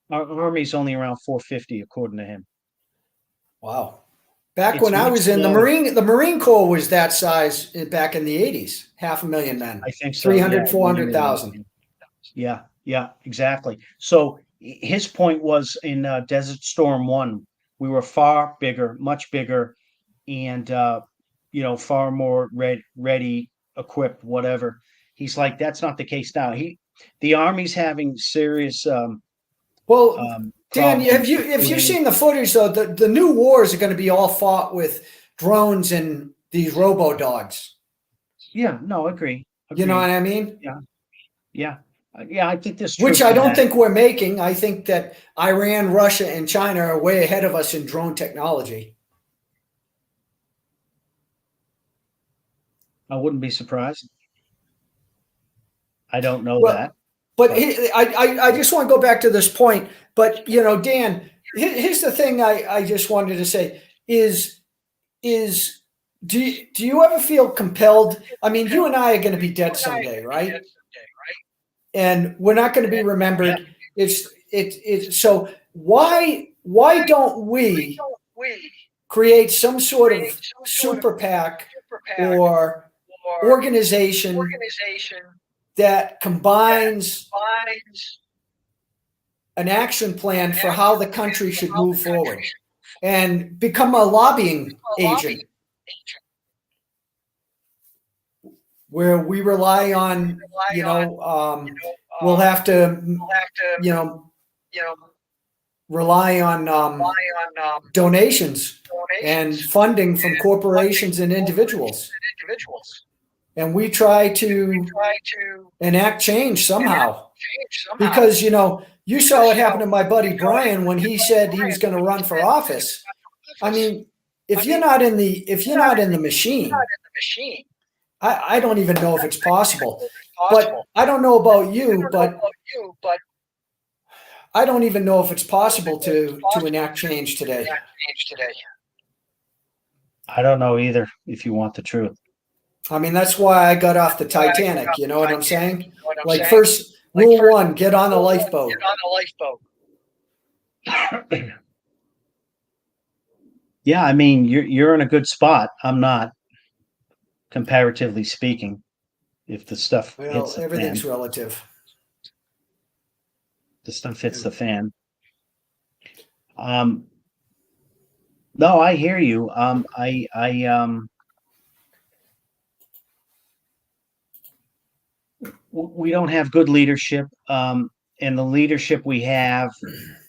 Our army's only around 450, according to him. Wow. Back when I was in the Marine Corps was that size back in the 80s, 500,000 men. I think so. 300, 400,000. Yeah, exactly. So his point was in Desert Storm 1, we were far bigger, much bigger, and, far more ready, equipped, whatever. He's like, that's not the case now. The Army's having serious Dan, if you've seen the footage, though, the new wars are going to be all fought with drones and these robo-dogs. Yeah, no, agree. You know what I mean? Yeah. I think this. Which I don't think we're making. I think that Iran, Russia, and China are way ahead of us in drone technology. I wouldn't be surprised. I don't know that. But I just want to go back to this point. But, Dan, here's the thing I just wanted to say is do you ever feel compelled? I mean, you and I are going to be dead someday, right? And we're not going to be remembered. So why don't we create some sort of super PAC or organization that combines an action plan for how the country should move forward and become a lobbying agent where we rely on, we'll have to, rely on donations and funding from corporations and individuals. And we try to enact change somehow. Because, you saw what happened to my buddy Brian when he said he was going to run for office. I mean, if you're not in the machine, I don't even know if it's possible. But I don't know about you, but I don't even know if it's possible to enact change today. I don't know either, if you want the truth. I mean, that's why I got off the Titanic. You know what I'm saying? Like, first, rule one, get on a lifeboat. Yeah, I mean, you're in a good spot. I'm not, comparatively speaking. If the stuff Well, hits the everything's fan, relative. the stuff hits the fan. No, I hear you. We don't have good leadership. And the leadership we have,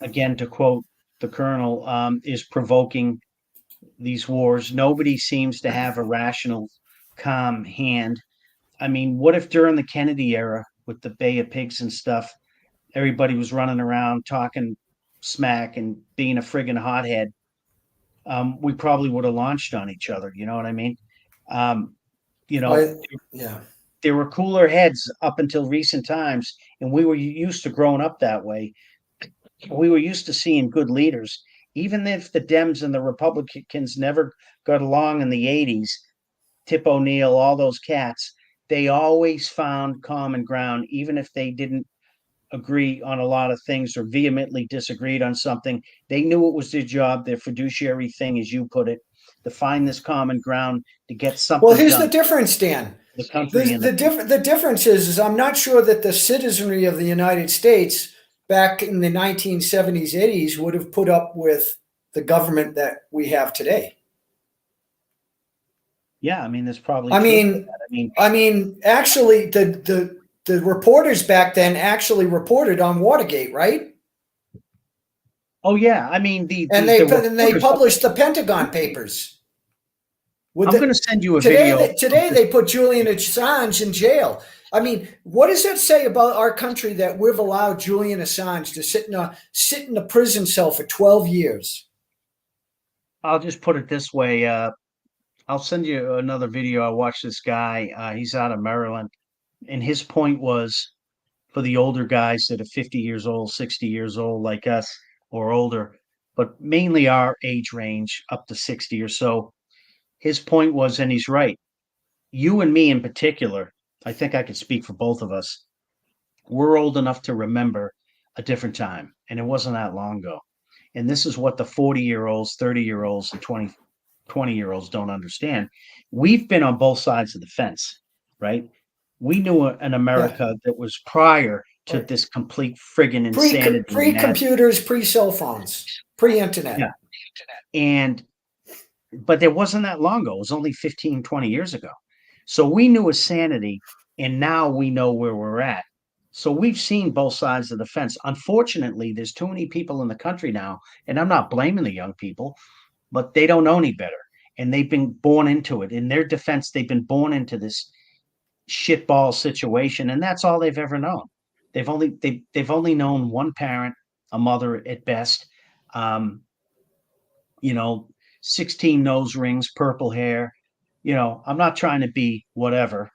again, to quote the colonel, is provoking these wars. Nobody seems to have a rational, calm hand. I mean, what if during the Kennedy era with the Bay of Pigs and stuff, everybody was running around talking smack and being a friggin' hothead? We probably would have launched on each other. You know what I mean? Um, you know, Yeah. there were cooler heads up until recent times, and we were used to growing up that way. We were used to seeing good leaders, even if the Dems and the Republicans never got along in the 80s. Tip O'Neill, all those cats, they always found common ground, even if they didn't agree on a lot of things or vehemently disagreed on something. They knew it was their job, their fiduciary thing, as you put it, to find this common ground to get something Well, here's done. the difference, Dan. The country The difference is I'm not sure that the citizenry of the United States back in the 1970s, 80s would have put up with the government that we have today. Yeah, I mean, there's probably. I mean, actually, the reporters back then actually reported on Watergate, right? Oh yeah, I mean they published the Pentagon Papers. I'm going to send you a video. Today they put Julian Assange in jail. I mean, what does that say about our country that we've allowed Julian Assange to sit in a prison cell for 12 years? I'll just put it this way. I'll send you another video. I watched this guy. He's out of Maryland, and his point was for the older guys that are 50 years old, 60 years old, like us or older, but mainly our age range up to 60 or so. His point was, and he's right, you and me in particular, I think I could speak for both of us. We're old enough to remember a different time, and it wasn't that long ago. And this is what the 40-year-olds, 30-year-olds, and 20-year-olds don't understand. We've been on both sides of the fence, right? We knew an America that was prior to this complete friggin' insanity. Pre-computers, pre-cell phones, pre-internet. Yeah. But it wasn't that long ago. It was only 15, 20 years ago. So we knew a sanity, and now we know where we're at. So we've seen both sides of the fence. Unfortunately, there's too many people in the country now, and I'm not blaming the young people, but they don't know any better. And they've been born into it. In their defense, they've been born into this shitball situation, and that's all they've ever known. They've only known one parent, a mother at best. 16 nose rings, purple hair. I'm not trying to be whatever,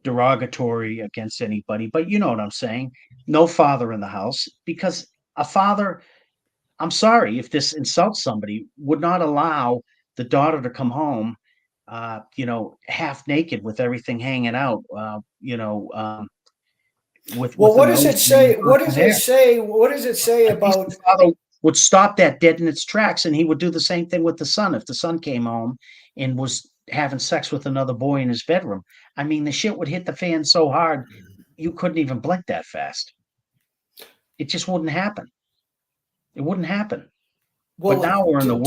derogatory against anybody, but you know what I'm saying. No father in the house, because a father, I'm sorry if this insults somebody, would not allow the daughter to come home, half naked with everything hanging out, what does it say? What does it say? What does it say about? The father would stop that dead in its tracks, and he would do the same thing with the son. If the son came home and was having sex with another boy in his bedroom, I mean, the shit would hit the fan so hard you couldn't even blink that fast. It just wouldn't happen. It wouldn't happen. Well, but now we're in the world.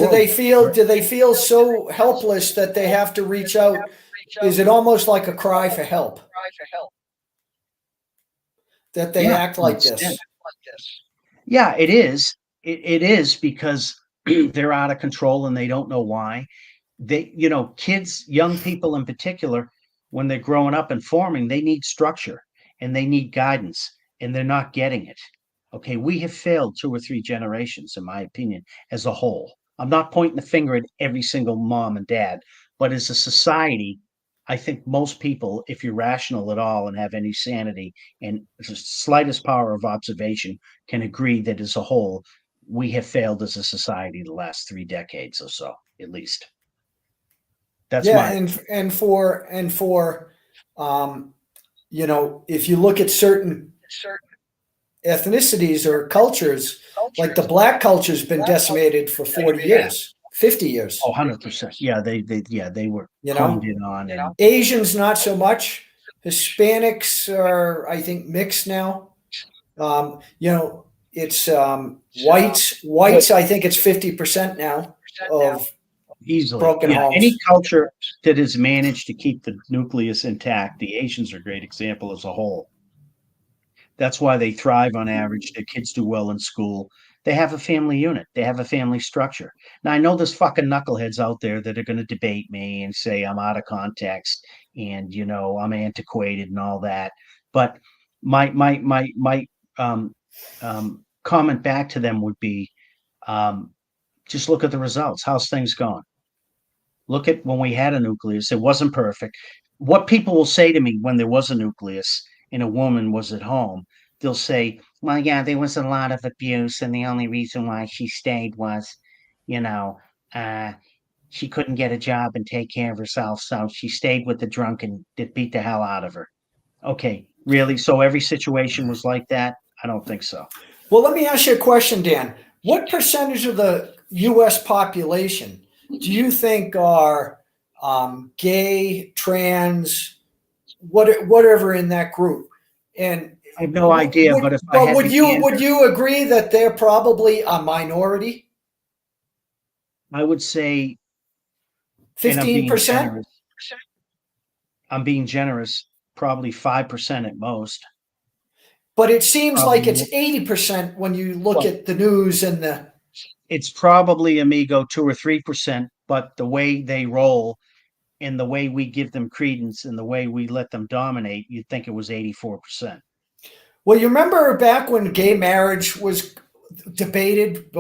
Do they feel so helpless that they have to reach out? Is it almost like a cry for help? That they act like this? Yeah, it is. It is because they're out of control and they don't know why. Kids, young people in particular, when they're growing up and forming, they need structure and they need guidance, and they're not getting it. Okay, we have failed 2 or 3 generations, in my opinion, as a whole. I'm not pointing the finger at every single mom and dad, but as a society, I think most people, if you're rational at all and have any sanity and the slightest power of observation, can agree that as a whole, we have failed as a society the last 3 decades or so, at least. That's Yeah, my and for if you look at certain ethnicities or cultures, like the black culture's been decimated for 40 years, 50 years. 100%. Yeah, they were You honed know, in on, and Asians not so much. Hispanics are, I think, mixed now. It's whites. I think it's 50% now of easily, broken yeah. Any homes. culture that has managed to keep the nucleus intact, the Asians are a great example as a whole. That's why they thrive on average. Their kids do well in school. They have a family unit. They have a family structure. Now I know there's fucking knuckleheads out there that are going to debate me and say I'm out of context and I'm antiquated and all that. But my comment back to them would be, just look at the results. How's things going? Look at when we had a nucleus. It wasn't perfect. What people will say to me when there was a nucleus and a woman was at home, they'll say, well, yeah, there was a lot of abuse, and the only reason why she stayed was, you know, uh, she couldn't get a job and take care of herself, so she stayed with the drunk and that beat the hell out of her. Okay, really? So every situation was like that? I don't think so. Well, let me ask you a question, Dan. What percentage of the U.S. population do you think are gay, trans, whatever in that group? And I have no idea, but if I had would to you agree that they're probably a minority? I would say, and 15%? I'm being generous, probably 5% at most. But it seems Probably like it's 80% when you look Well, at the news and the. it's probably amigo 2 or 3%, but the way they roll and the way we give them credence and the way we let them dominate, you'd think it was 84%. Well, you remember back when gay marriage was debated?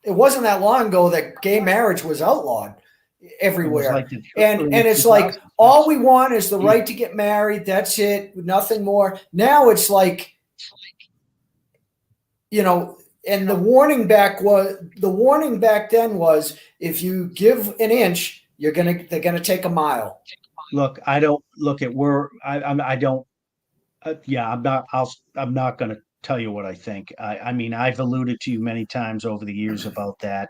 It wasn't that long ago that gay marriage was outlawed It was everywhere. like the And early it's 2000s. like all we want is the Yeah. right to get married. That's it, nothing more. Now it's like, and the warning back then was if you give an inch, they're gonna take a mile. Look, I don't look at where I don't. Yeah, I'm not going to tell you what I think. I mean, I've alluded to you many times over the years about that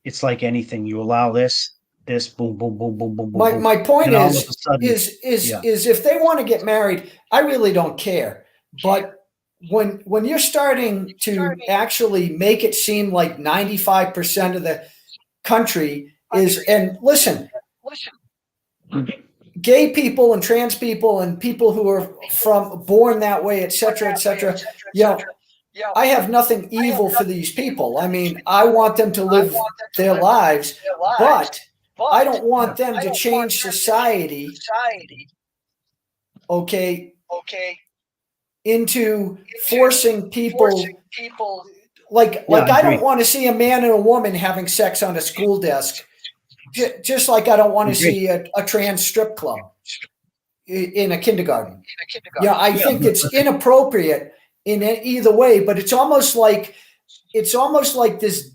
it's like anything. You allow this, boom, boom, boom, boom, boom, boom, My boom, my point and all of a is sudden, is is yeah, is if they want to get married, I really don't care. But when you're starting to actually make it seem like 95% of the country is, and listen, gay people and trans people and people who are born that way, etc., etc. I have nothing evil for these people. I mean, I want them to live their lives, but I don't want them to change society, okay, into forcing people like yeah, I I agree. don't want to see a man and a woman having sex on a school desk, just like I don't want I to agree. see a trans strip club in a kindergarten. Yeah, I Yeah, think it's inappropriate in either way, but it's almost like this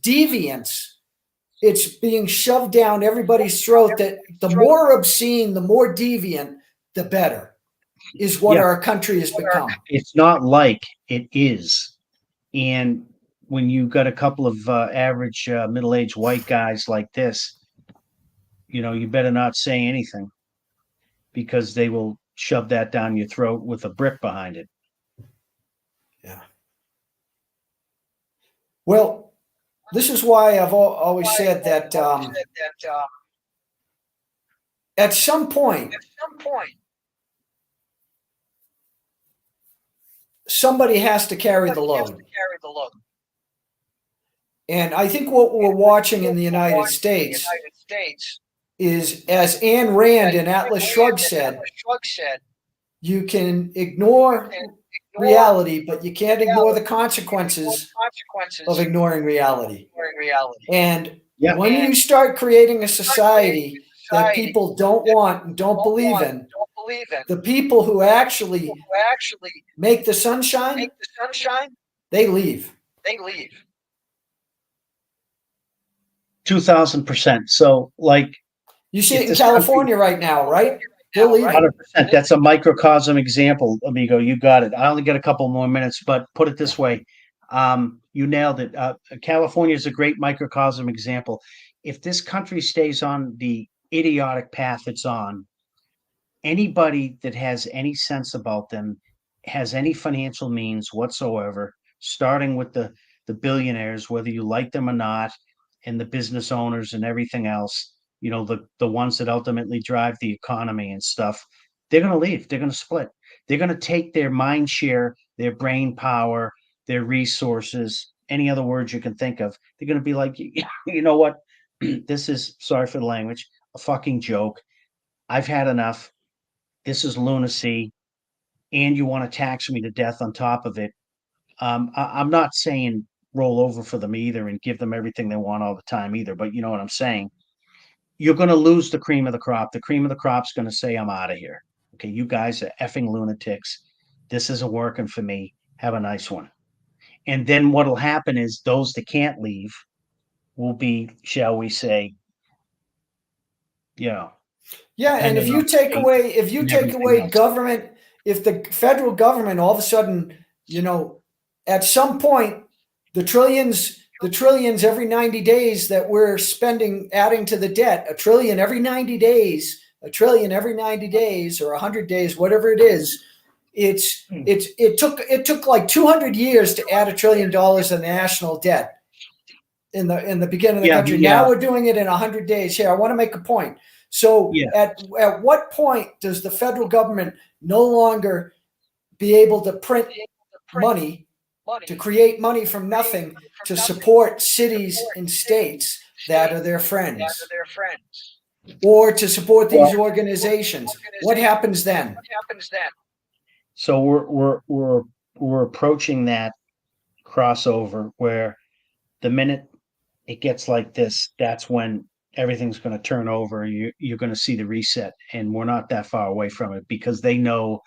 deviance. It's being shoved down everybody's throat that the more obscene, the more deviant, the better, is what yeah. our country has become. It's not like it is, and when you got a couple of average middle-aged white guys like this, you better not say anything because they will shove that down your throat with a brick behind it. Yeah. Well, this is why I've always said that at some point, somebody has to carry the load. And I think what we're watching in the United States is, as Ayn Rand in Atlas Shrugged said, you can ignore reality, but you can't ignore the consequences of ignoring reality. And when you start creating a society that people don't want and don't believe in, the people who actually make the sunshine, they leave. 2,000%. So, like, you see it in California right now, right? They're leaving. 100%. That's a microcosm example, amigo. You got it. I only got a couple more minutes, but put it this way. You nailed it. California is a great microcosm example. If this country stays on the idiotic path it's on, anybody that has any sense about them, has any financial means whatsoever, starting with the billionaires, whether you like them or not, and the business owners and everything else, the ones that ultimately drive the economy and stuff, they're going to leave. They're going to split. They're going to take their mind share, their brain power, their resources, any other words you can think of. They're going to be like, you know what? This is, sorry for the language, a fucking joke. I've had enough. This is lunacy, and you want to tax me to death on top of it. I'm not saying roll over for them either and give them everything they want all the time either, but you know what I'm saying. You're going to lose the cream of the crop. The cream of the crop's going to say, I'm out of here. Okay, you guys are effing lunatics. This isn't working for me. Have a nice one. And then what'll happen is those that can't leave will be, shall we say, yeah, and if you take away government, if the federal government all of a sudden, at some point, the trillions every 90 days that we're spending, adding to the debt, a trillion every 90 days, or 100 days, whatever it is, it took like 200 years to add $1 trillion in national debt in the beginning of the country. Now we're doing it in 100 days. Here, I want to make a point. So at what point does the federal government no longer be able to print money, to create money from nothing, to support cities and states that are their friends, or to support these organizations? What happens then? So we're approaching that crossover where the minute it gets like this, that's when everything's going to turn over. You're going to see the reset, and we're not that far away from it, because they know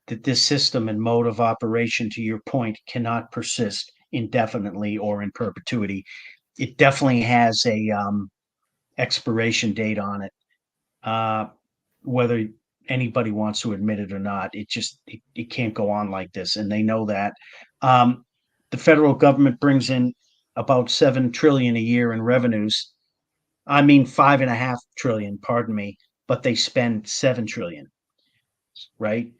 that this system and mode of operation, to your point, cannot persist indefinitely or in perpetuity. It definitely has a expiration date on it. Whether anybody wants to admit it or not, it can't go on like this, and they know that. The federal government brings in about 7 trillion a year in revenues. I mean, 5.5 trillion, pardon me, but they spend 7 trillion, right?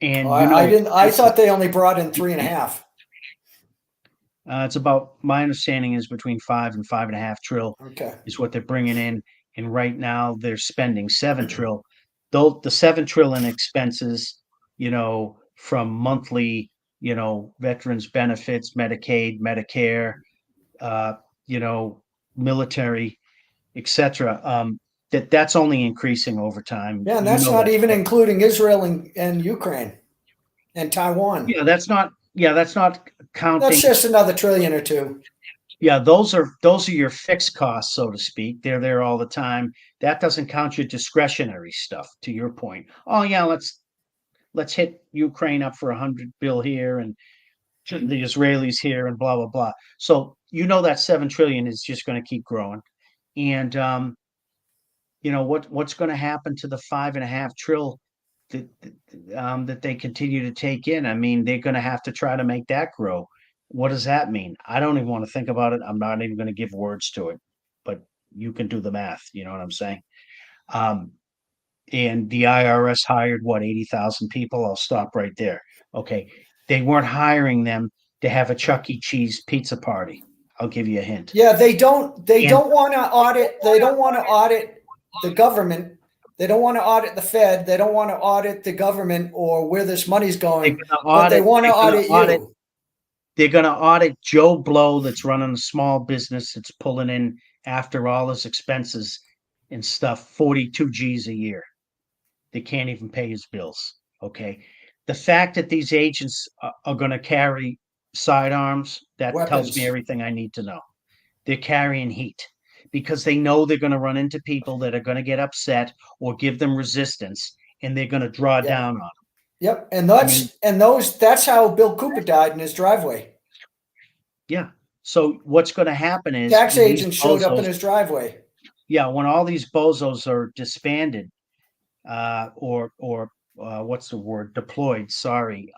And I thought they only brought in 3.5. It's about, my understanding is between 5 and 5.5 trill is what they're bringing in. And right now they're spending 7 trill. Though the 7 trill in expenses, from monthly, veterans benefits, Medicaid, Medicare, military, etc. That's only increasing over time. Yeah, and that's not even including Israel and Ukraine and Taiwan. Yeah, that's not counting. That's just another $1 trillion or $2 trillion. Yeah, those are your fixed costs, so to speak. They're there all the time. That doesn't count your discretionary stuff, to your point. Oh yeah, let's hit Ukraine up for 100 bill here and the Israelis here and blah blah blah. So that 7 trillion is just going to keep growing. And what's going to happen to the 5.5 trill that they continue to take in? I mean, they're going to have to try to make that grow. What does that mean? I don't even want to think about it. I'm not even going to give words to it, but you can do the math. You know what I'm saying? And the IRS hired 80,000 people. I'll stop right there. Okay. They weren't hiring them to have a Chuck E. Cheese pizza party. I'll give you a hint. Yeah, they don't want to audit. They don't want to audit the government. They don't want to audit the Fed. They don't want to audit the government or where this money's going. But they want to audit you. They're going to audit Joe Blow that's running a small business that's pulling in, after all his expenses and stuff, 42 G's a year. They can't even pay his bills. Okay. The fact that these agents are going to carry sidearms, that tells me everything I need to know. They're carrying heat, because they know they're going to run into people that are going to get upset or give them resistance, and they're going to draw Yep. down on them. Yep. And I mean, that's how Bill Cooper died in his driveway. yeah. So what's going to happen is Tax when these agents showed up in bozos, his driveway. yeah, when all these bozos are disbanded, or what's the word? Deployed. Sorry.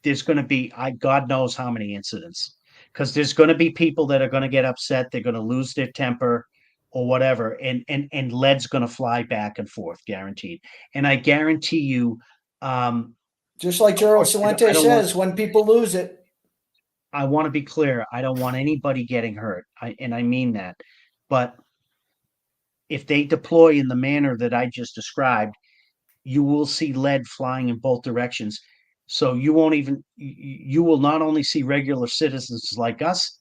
There's going to be, God knows how many incidents, because there's going to be people that are going to get upset. They're going to lose their temper or whatever. And lead's going to fly back and forth, guaranteed. And I guarantee you, Just like of Gerald course, Celente says, when people lose it. I want to be clear. I don't want anybody getting hurt. And I mean that. But if they deploy in the manner that I just described, you will see lead flying in both directions. So you will not only see regular citizens like us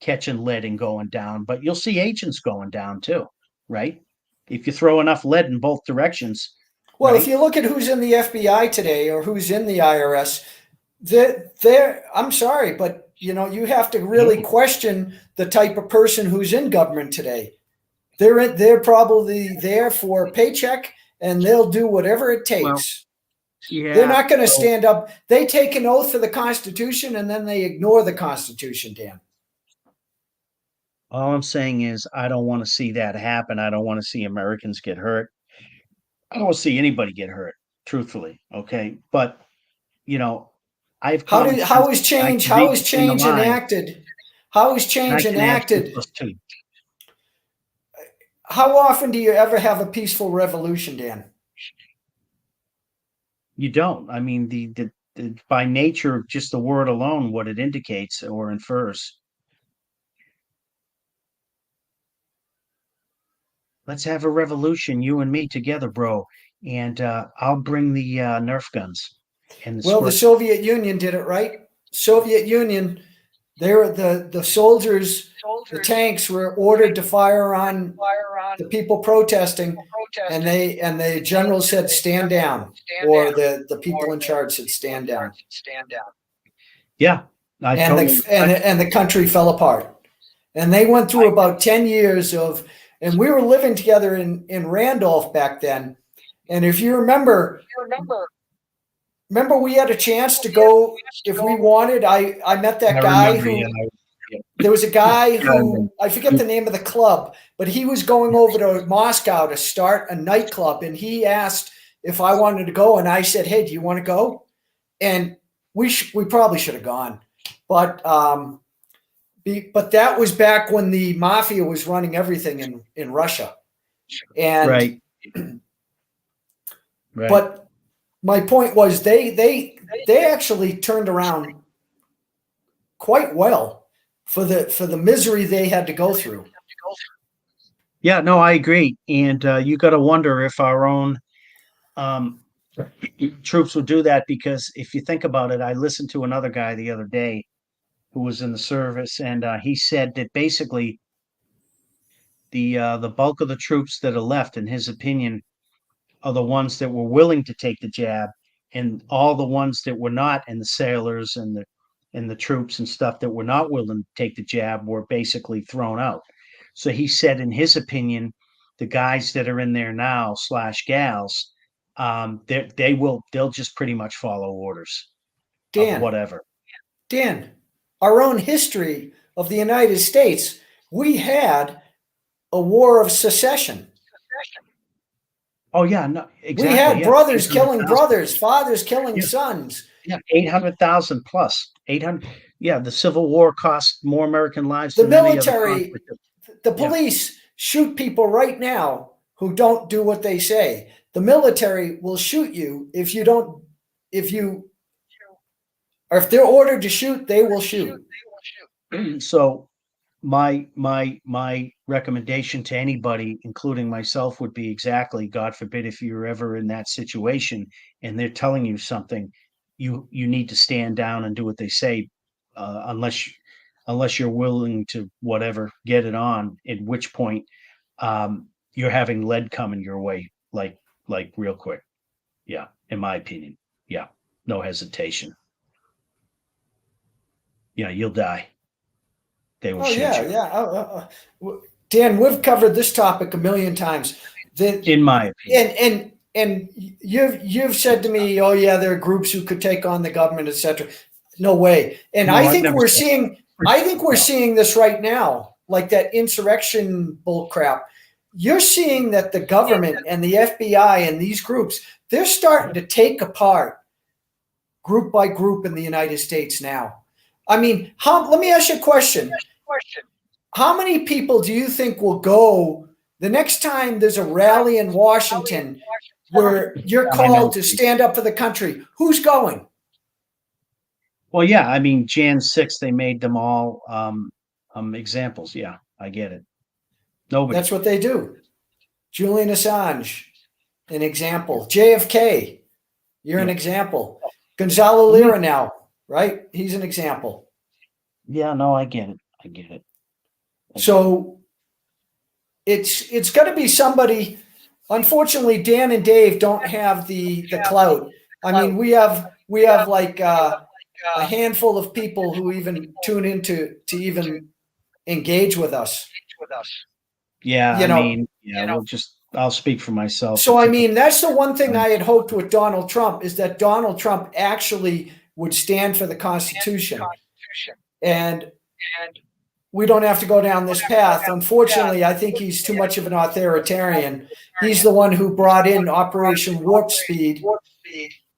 catching lead and going down, but you'll see agents going down too, right? If you throw enough lead in both directions, Well, if right? you look at who's in the FBI today or who's in the IRS, I'm sorry, but you have to really question the type of person who's in government today. They're probably there for a paycheck, and they'll do whatever it takes. Yeah. They're not going to stand up. They take an oath for the Constitution, and then they ignore the Constitution, Dan. All I'm saying is I don't want to see that happen. I don't want to see Americans get hurt. I don't want to see anybody get hurt, truthfully. Okay. But, I have common sense. How is change enacted? How is And I change can add 2 enacted? plus 2. How often do you ever have a peaceful revolution, Dan? You don't. I mean, the by nature, just the word alone, what it indicates or infers. Let's have a revolution, you and me together, bro. And I'll bring the Nerf guns and the Well, the squirt. Soviet Union did it, right? Soviet Union, they were the soldiers, the tanks were ordered to fire on the people protesting, and the general said stand down, or the people in charge said stand down. Yeah, I And totally. and the country fell apart. And they went through about 10 years of, and we were living together in Randolph back then. And if you remember we had a chance to go if we wanted. I met that guy who, there was a guy who, I forget the name of the club, but he was going over to Moscow to start a nightclub, and he asked if I wanted to go, and I said, hey, do you want to go? And we probably should have gone, but that was back when the mafia was running everything in Russia. And right. But my point was they actually turned around quite well for the misery they had to go through. Yeah, no, I agree. And you got to wonder if our own troops would do that, because if you think about it, I listened to another guy the other day who was in the service, and he said that basically the bulk of the troops that are left, in his opinion, are the ones that were willing to take the jab, and all the ones that were not, and the sailors and the troops and stuff that were not willing to take the jab were basically thrown out. So he said, in his opinion, the guys that are in there now / gals, they'll just pretty much follow orders of whatever. Dan, our own history of the United States, we had a war of secession. Oh yeah, no, exactly. We had brothers killing 800,000. brothers, fathers killing sons. Yeah, 800,000 plus 800. Yeah, the Civil War cost more American lives The than any other military, conflict. the police shoot people right now who don't do what they say. The military will shoot you if they're ordered to shoot, they will shoot. So my recommendation to anybody, including myself, would be exactly, God forbid, if you're ever in that situation and they're telling you something, you need to stand down and do what they say, unless you're willing to whatever get it on. At which point, you're having lead coming your way, like real quick. Yeah, in my opinion. Yeah, no hesitation. Yeah, you'll die. They will shoot you. Yeah. Dan, we've covered this topic a million times. In my opinion. And you've said to me, oh yeah, there are groups who could take on the government, etc. No way. And No, I I've think never we're said seeing this right now, like that insurrection bull crap. You're seeing that the government and the FBI and these groups, they're starting to take apart group by group in the United States now. I mean, let me ask you a question. How many people do you think will go the next time there's a rally in Washington where you're called to stand up for the country? Who's going? Well, yeah, I mean, Jan 6, they made them all examples. Yeah, I get it. Nobody. That's what they do. Julian Assange, an example. JFK, you're an example. Gonzalo Lira now, right? He's an example. Yeah, no, I get it. I get it. So it's got to be somebody. Unfortunately, Dan and Dave don't have the clout. I mean, we have like a handful of people who even tune in to even engage with us. Yeah, I mean, I'll speak for myself. So, I mean, that's the one thing I had hoped with Donald Trump, is that Donald Trump actually would stand for the Constitution. And we don't have to go down this path. Unfortunately, I think he's too much of an authoritarian. He's the one who brought in Operation Warp Speed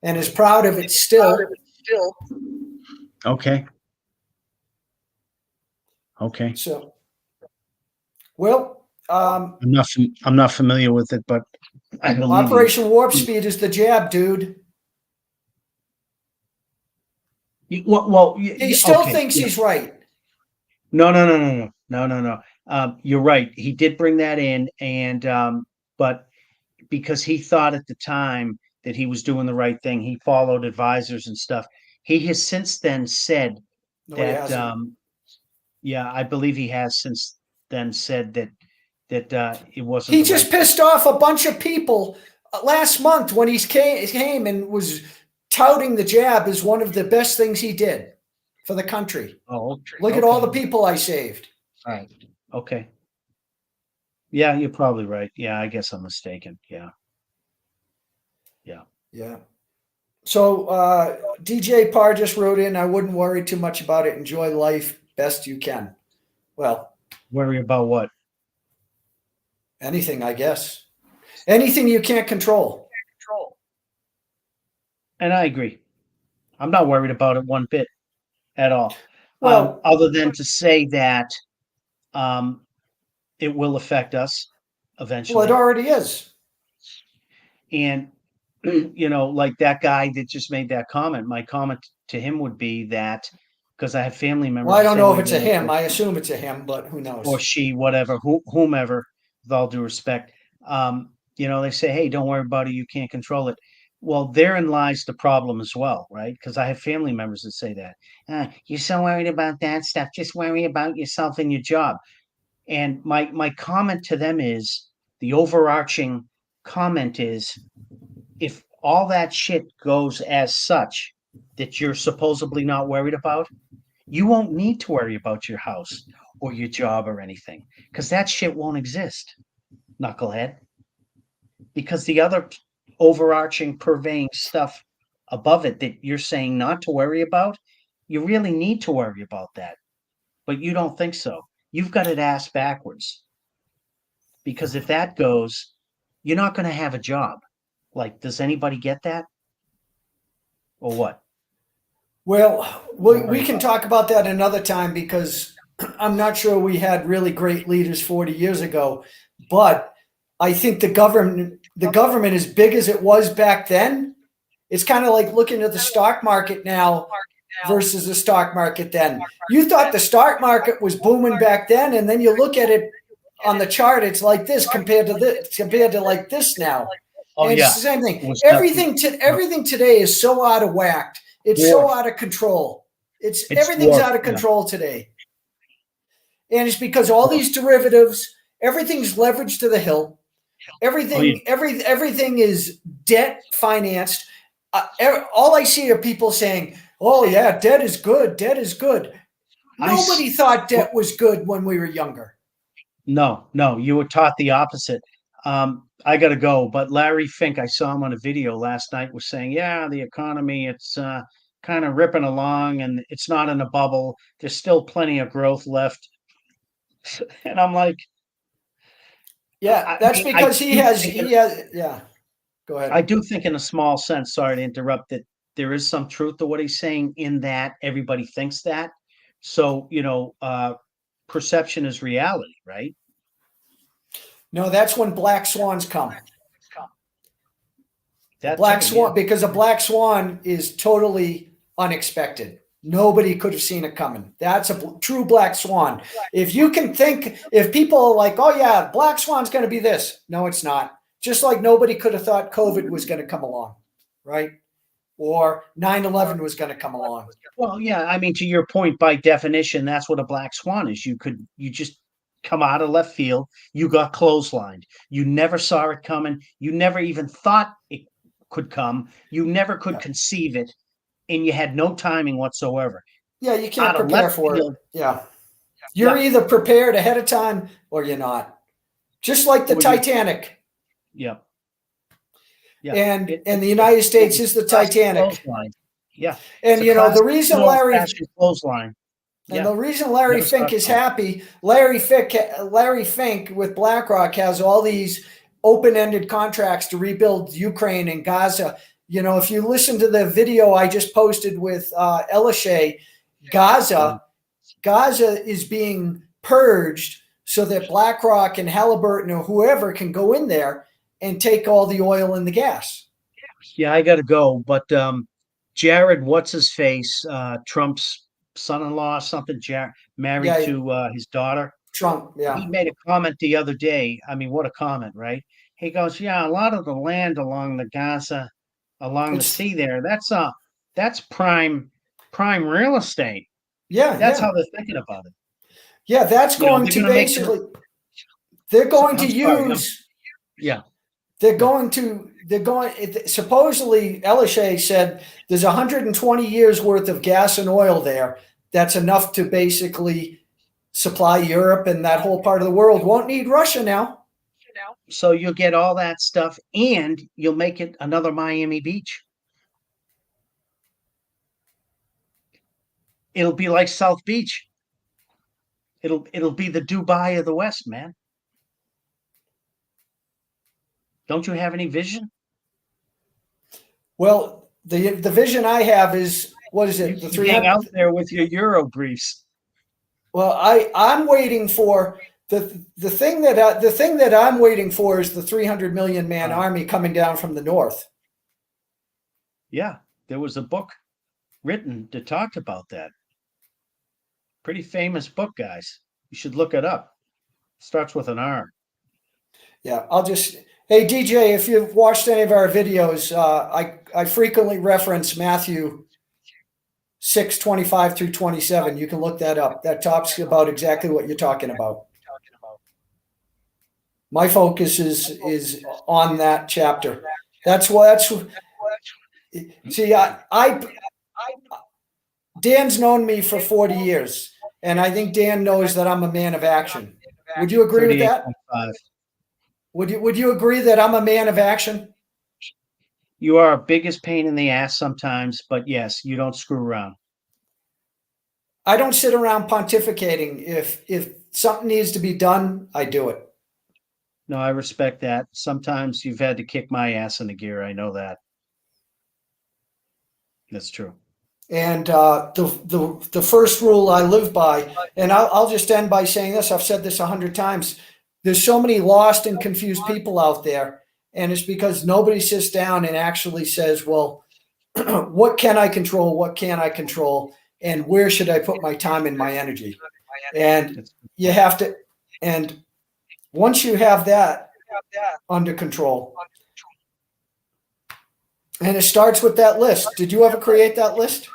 and is proud of it still. Okay. So, well, I'm not familiar with it, but I believe Operation Warp Speed is the jab, dude. Well, he still thinks he's right. No. You're right. He did bring that in, and but because he thought at the time that he was doing the right thing, he followed advisors and stuff. He has since then said that, I believe he has since then said that it wasn't. He just pissed off a bunch of people last month when he came and was touting the jab as one of the best things he did for the country. Oh, look at all the people I saved. All right. Okay. Yeah, you're probably right. Yeah, I guess I'm mistaken. Yeah. So DJ Parr just wrote in, I wouldn't worry too much about it. Enjoy life best you can. Well, worry about what? Anything, I guess. Anything you can't control. And I agree. I'm not worried about it one bit at all. Well, other than to say that it will affect us eventually. Well, it already is. And, like that guy that just made that comment, my comment to him would be that, because I have family members. Well, I don't know if it's a him. I assume it's a him, but who knows? Or she, whatever, whomever, with all due respect. They say, hey, don't worry about it. You can't control it. Well, therein lies the problem as well, right? Because I have family members that say that. You're so worried about that stuff. Just worry about yourself and your job. And my comment to them is, the overarching comment is, if all that shit goes as such that you're supposedly not worried about, you won't need to worry about your house or your job or anything, because that shit won't exist, knucklehead. Because the other overarching purveying stuff above it that you're saying not to worry about, you really need to worry about that. But you don't think so. You've got it ass backwards. Because if that goes, you're not going to have a job. Like, does anybody get that? Or what? Well, we can talk about that another time, because I'm not sure we had really great leaders 40 years ago. But I think the government, as big as it was back then, it's kind of like looking at the stock market now versus the stock market then. You thought the stock market was booming back then, and then you look at it on the chart, it's like this compared to like this now. Oh, and yeah. It's the same thing. Everything today is so out of whack. It's so out of control. Everything's out of control today. And it's because all these derivatives, everything's leveraged to the hilt. Everything is debt financed. All I see are people saying, "Oh yeah, debt is good. Debt is good." Nobody thought debt was good when we were younger. No, no, you were taught the opposite. I gotta go, but Larry Fink, I saw him on a video last night, was saying, yeah, the economy, it's kind of ripping along and it's not in a bubble. There's still plenty of growth left. And I'm like, Yeah, I that's mean, I because do think yeah. Go I ahead. do think in a small sense, sorry to interrupt, that there is some truth to what he's saying in that everybody thinks that. So, perception is reality, right? No, that's when black swans come. A That black too, yeah. swan, because a black swan is totally unexpected. Nobody could have seen it coming. That's a true black swan. If you can think, if people are like, oh yeah, black swan's going to be this. No, it's not. Just like nobody could have thought COVID was going to come along, right? Or 9/11 was going to come along. Well, yeah, I mean, to your point, by definition, that's what a black swan is. You just come out of left field. You got clotheslined. You never saw it coming. You never even thought it could come. You never could Yeah. conceive it, and you had no timing whatsoever. Yeah, you can't Out of prepare left for it. field, Yeah. You're yeah, either prepared ahead of time or you're not. Just like the or you, Titanic. yeah, yeah. And the United It States was is the classic Titanic. clothesline. Yeah, it's And a the classic reason good old Larry fashioned clothesline. and Yeah, the reason Larry never saw Fink it is coming. happy, Larry Fink with BlackRock has all these open-ended contracts to rebuild Ukraine and Gaza. If you listen to the video I just posted with Elishay, Yeah. Gaza is being purged so that BlackRock and Halliburton or whoever can go in there and take all the oil and the gas. Yeah, I gotta go. But Jared, what's his face? Trump's son-in-law, something. Jared married Yeah, to his daughter. Trump. He Yeah, made a comment the other day. I mean, what a comment, right? He goes, "Yeah, a lot of the land along the Gaza, along the it's sea there, that's prime real estate. yeah, That's yeah, how they're thinking about it. yeah. That's going They're to gonna make their. basically they're going to I'm sorry. use Yeah, they're yeah. going to they're going supposedly Elishay said there's 120 years worth of gas and oil there. That's enough to basically supply Europe, and that whole part of the world won't need Russia now. So you'll get all that stuff, and you'll make it another Miami Beach. It'll be like South Beach. It'll be the Dubai of the West, man. Don't you have any vision? Well, the vision I have is, what is You it? The can hang 300. out there with your Euro briefs. Well, I'm waiting for the thing that I'm waiting for is the 300 million man army coming down from the north. Yeah, there was a book written that talked about that. Pretty famous book, guys. You should look it up. Starts with an R. Yeah, hey DJ, if you've watched any of our videos, I frequently reference Matthew 6:25 through 27. You can look that up. That talks about exactly what you're talking about. My focus is on that chapter. That's what. See, Dan's known me for 40 years, and I think Dan knows that I'm a man of action. Would you agree with that? 38.5. Would you agree that I'm a man of action? You are a biggest pain in the ass sometimes, but yes, you don't screw around. I don't sit around pontificating. If something needs to be done, I do it. No, I respect that. Sometimes you've had to kick my ass into gear. I know that. That's true. And the first rule I live by, and I'll just end by saying this. I've said this 100 times. There's so many lost and confused people out there, and it's because nobody sits down and actually says, well, what can I control? What can't I control? And where should I put my time and my energy? And you have to, and once you have that under control, and it starts with that list. Did you ever create that list?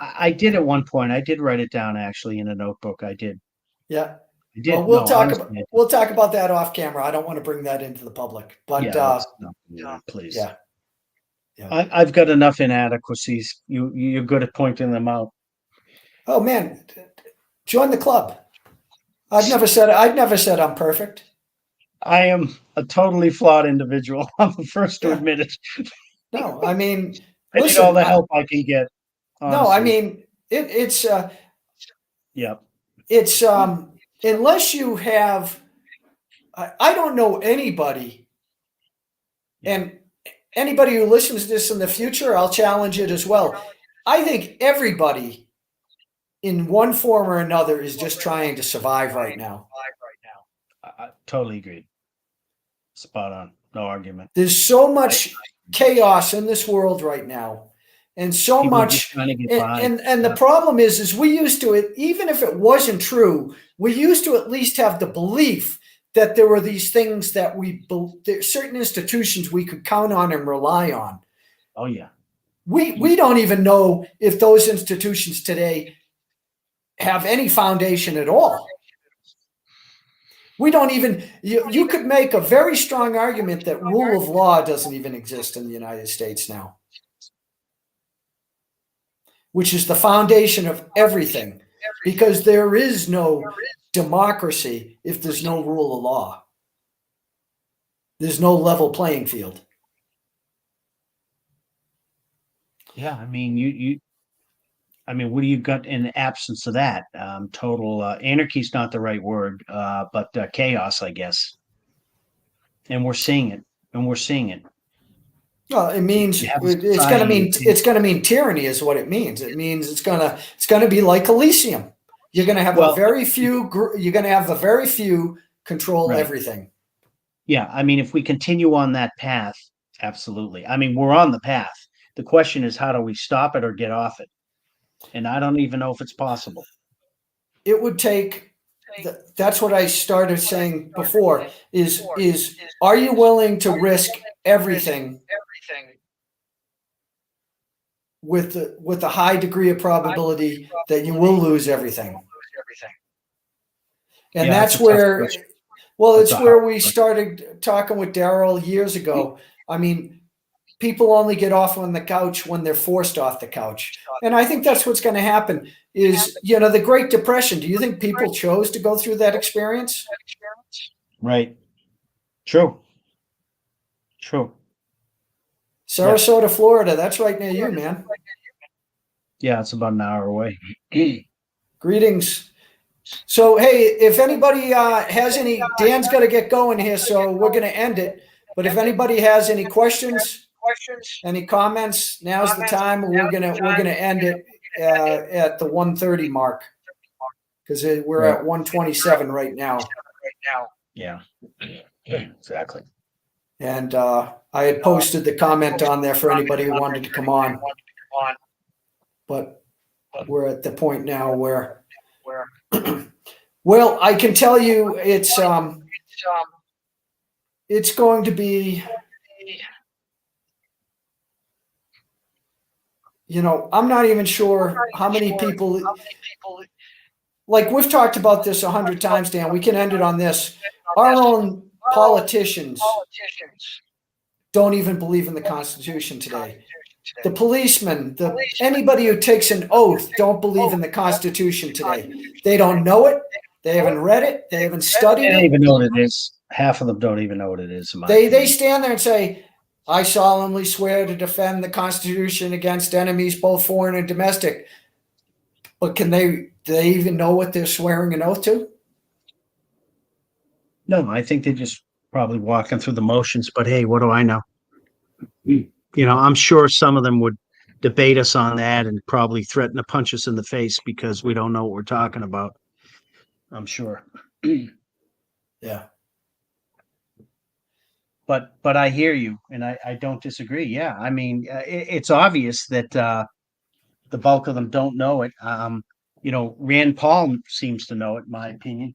I did at one point. I did write it down actually in a notebook. I did. Yeah. I did. Well, we'll talk about that off camera. I don't want to bring that into the public, but please. Yeah. I've got enough inadequacies. You're good at pointing them out. Oh man, join the club. I'd never said I'm perfect. I am a totally flawed individual. I'm the first to Yeah. admit it. No, I mean, I need all listen, the help I can get. no, I Honestly. mean, it's Yeah. it's unless you have, I don't know anybody, Yeah. and anybody who listens to this in the future, I'll challenge it as well. I think everybody in one form or another is just trying to survive right now. I totally agreed. Spot on. No argument. There's so much chaos in this world right now, and so People are just much. trying to get And, by. and the problem is we used to it, even if it wasn't true, we used to at least have the belief that there were these things that certain institutions we could count on and rely on. Oh yeah. We don't even know if those institutions today have any foundation at all. We don't even, you could make a very strong argument that rule of law doesn't even exist in the United States now, which is the foundation of everything, because there is no democracy if there's no rule of law. There's no level playing field. Yeah, I mean, I mean, what do you got in the absence of that? Total anarchy is not the right word, but chaos, I guess. And we're seeing it. And we're seeing it. Well, it means You have a it's going to mean society. it's going to mean tyranny is what it means. It means it's going to be like Elysium. You're going to have Well, a very few. You're going to have the very few control right. everything. Yeah, I mean, if we continue on that path, absolutely. I mean, we're on the path. The question is, how do we stop it or get off it? And I don't even know if it's possible. It would take. That's what I started saying before. Is are you willing to risk everything with a high degree of probability that you will lose everything? And Yeah, that's it's a tough where, question. well, It's it's a where hard we question. started talking with Daryl years ago. I mean, people only get off on the couch when they're forced off the couch. And I think that's what's going to happen is, the Great Depression. Do you think people chose to go through that experience? Right. True. True. Sarasota, Florida. That's right near you, man. Yeah, it's about an hour away. Greetings. So, hey, if anybody has any, Dan's got to get going here, so we're going to end it. But if anybody has any questions, any comments, now's the time. We're gonna end it at the 1:30 mark because we're Right. at 1:27 right now. Yeah. Exactly. And I had posted the comment on there for anybody who wanted to come on. But we're at the point now where, well, I can tell you it's going to be, I'm not even sure how many people, like we've talked about this 100 times, Dan. We can end it on this. Our own politicians don't even believe in the Constitution today. The policemen, anybody who takes an oath don't believe in the Constitution today. They don't know it. They haven't read it. They haven't studied They don't it. even know what it is. Half of them don't even know what it is. They stand there and say, I solemnly swear to defend the Constitution against enemies, both foreign and domestic. But do they even know what they're swearing an oath to? No, I think they're just probably walking through the motions, but hey, what do I know? I'm sure some of them would debate us on that and probably threaten to punch us in the face because we don't know what we're talking about. I'm sure. Yeah. But I hear you, and I don't disagree. Yeah, I mean, it's obvious that the bulk of them don't know it. Rand Paul seems to know it, in my opinion,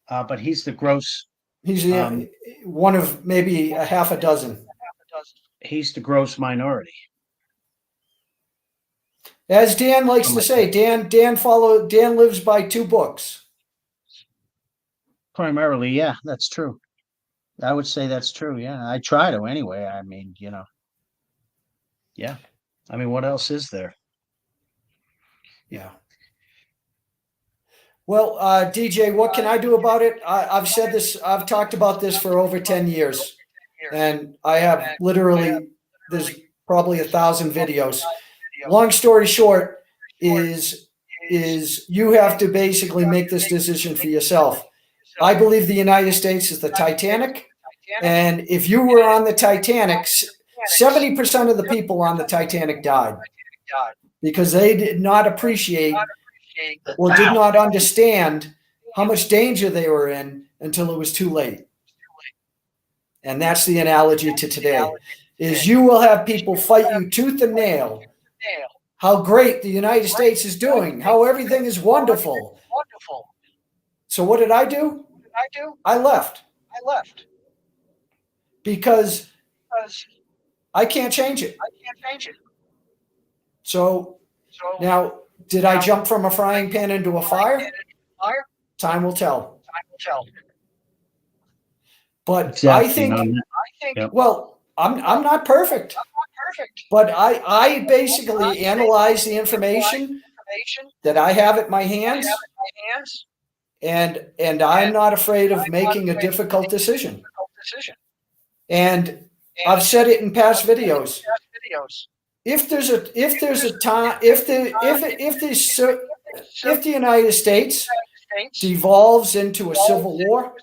but he's the gross. He's one of maybe a half a dozen. He's the gross minority. As Dan likes to say, Dan lives by two books. Primarily, yeah, that's true. I would say that's true. Yeah, I try to anyway. I mean, yeah. I mean, what else is there? Yeah. Well, DJ, what can I do about it? I've said this, I've talked about this for over 10 years, and I have literally, there's probably 1,000 videos. Long story short is you have to basically make this decision for yourself. I believe the United States is the Titanic, and if you were on the Titanic, 70% of the people on the Titanic died because they did not appreciate or did not understand how much danger they were in until it was too late. And that's the analogy to today, is you will have people fight you tooth and nail how great the United States is doing, how everything is wonderful. So what did I do? I left. Because I can't change it. So now, did I jump from a frying pan into a fire? Time will tell. But Exactly. I think, Yep. well, I'm not perfect, but I basically analyze the information that I have at my hands, and I'm not afraid of making a difficult decision. And I've said it in past videos. If the United States devolves into a civil war,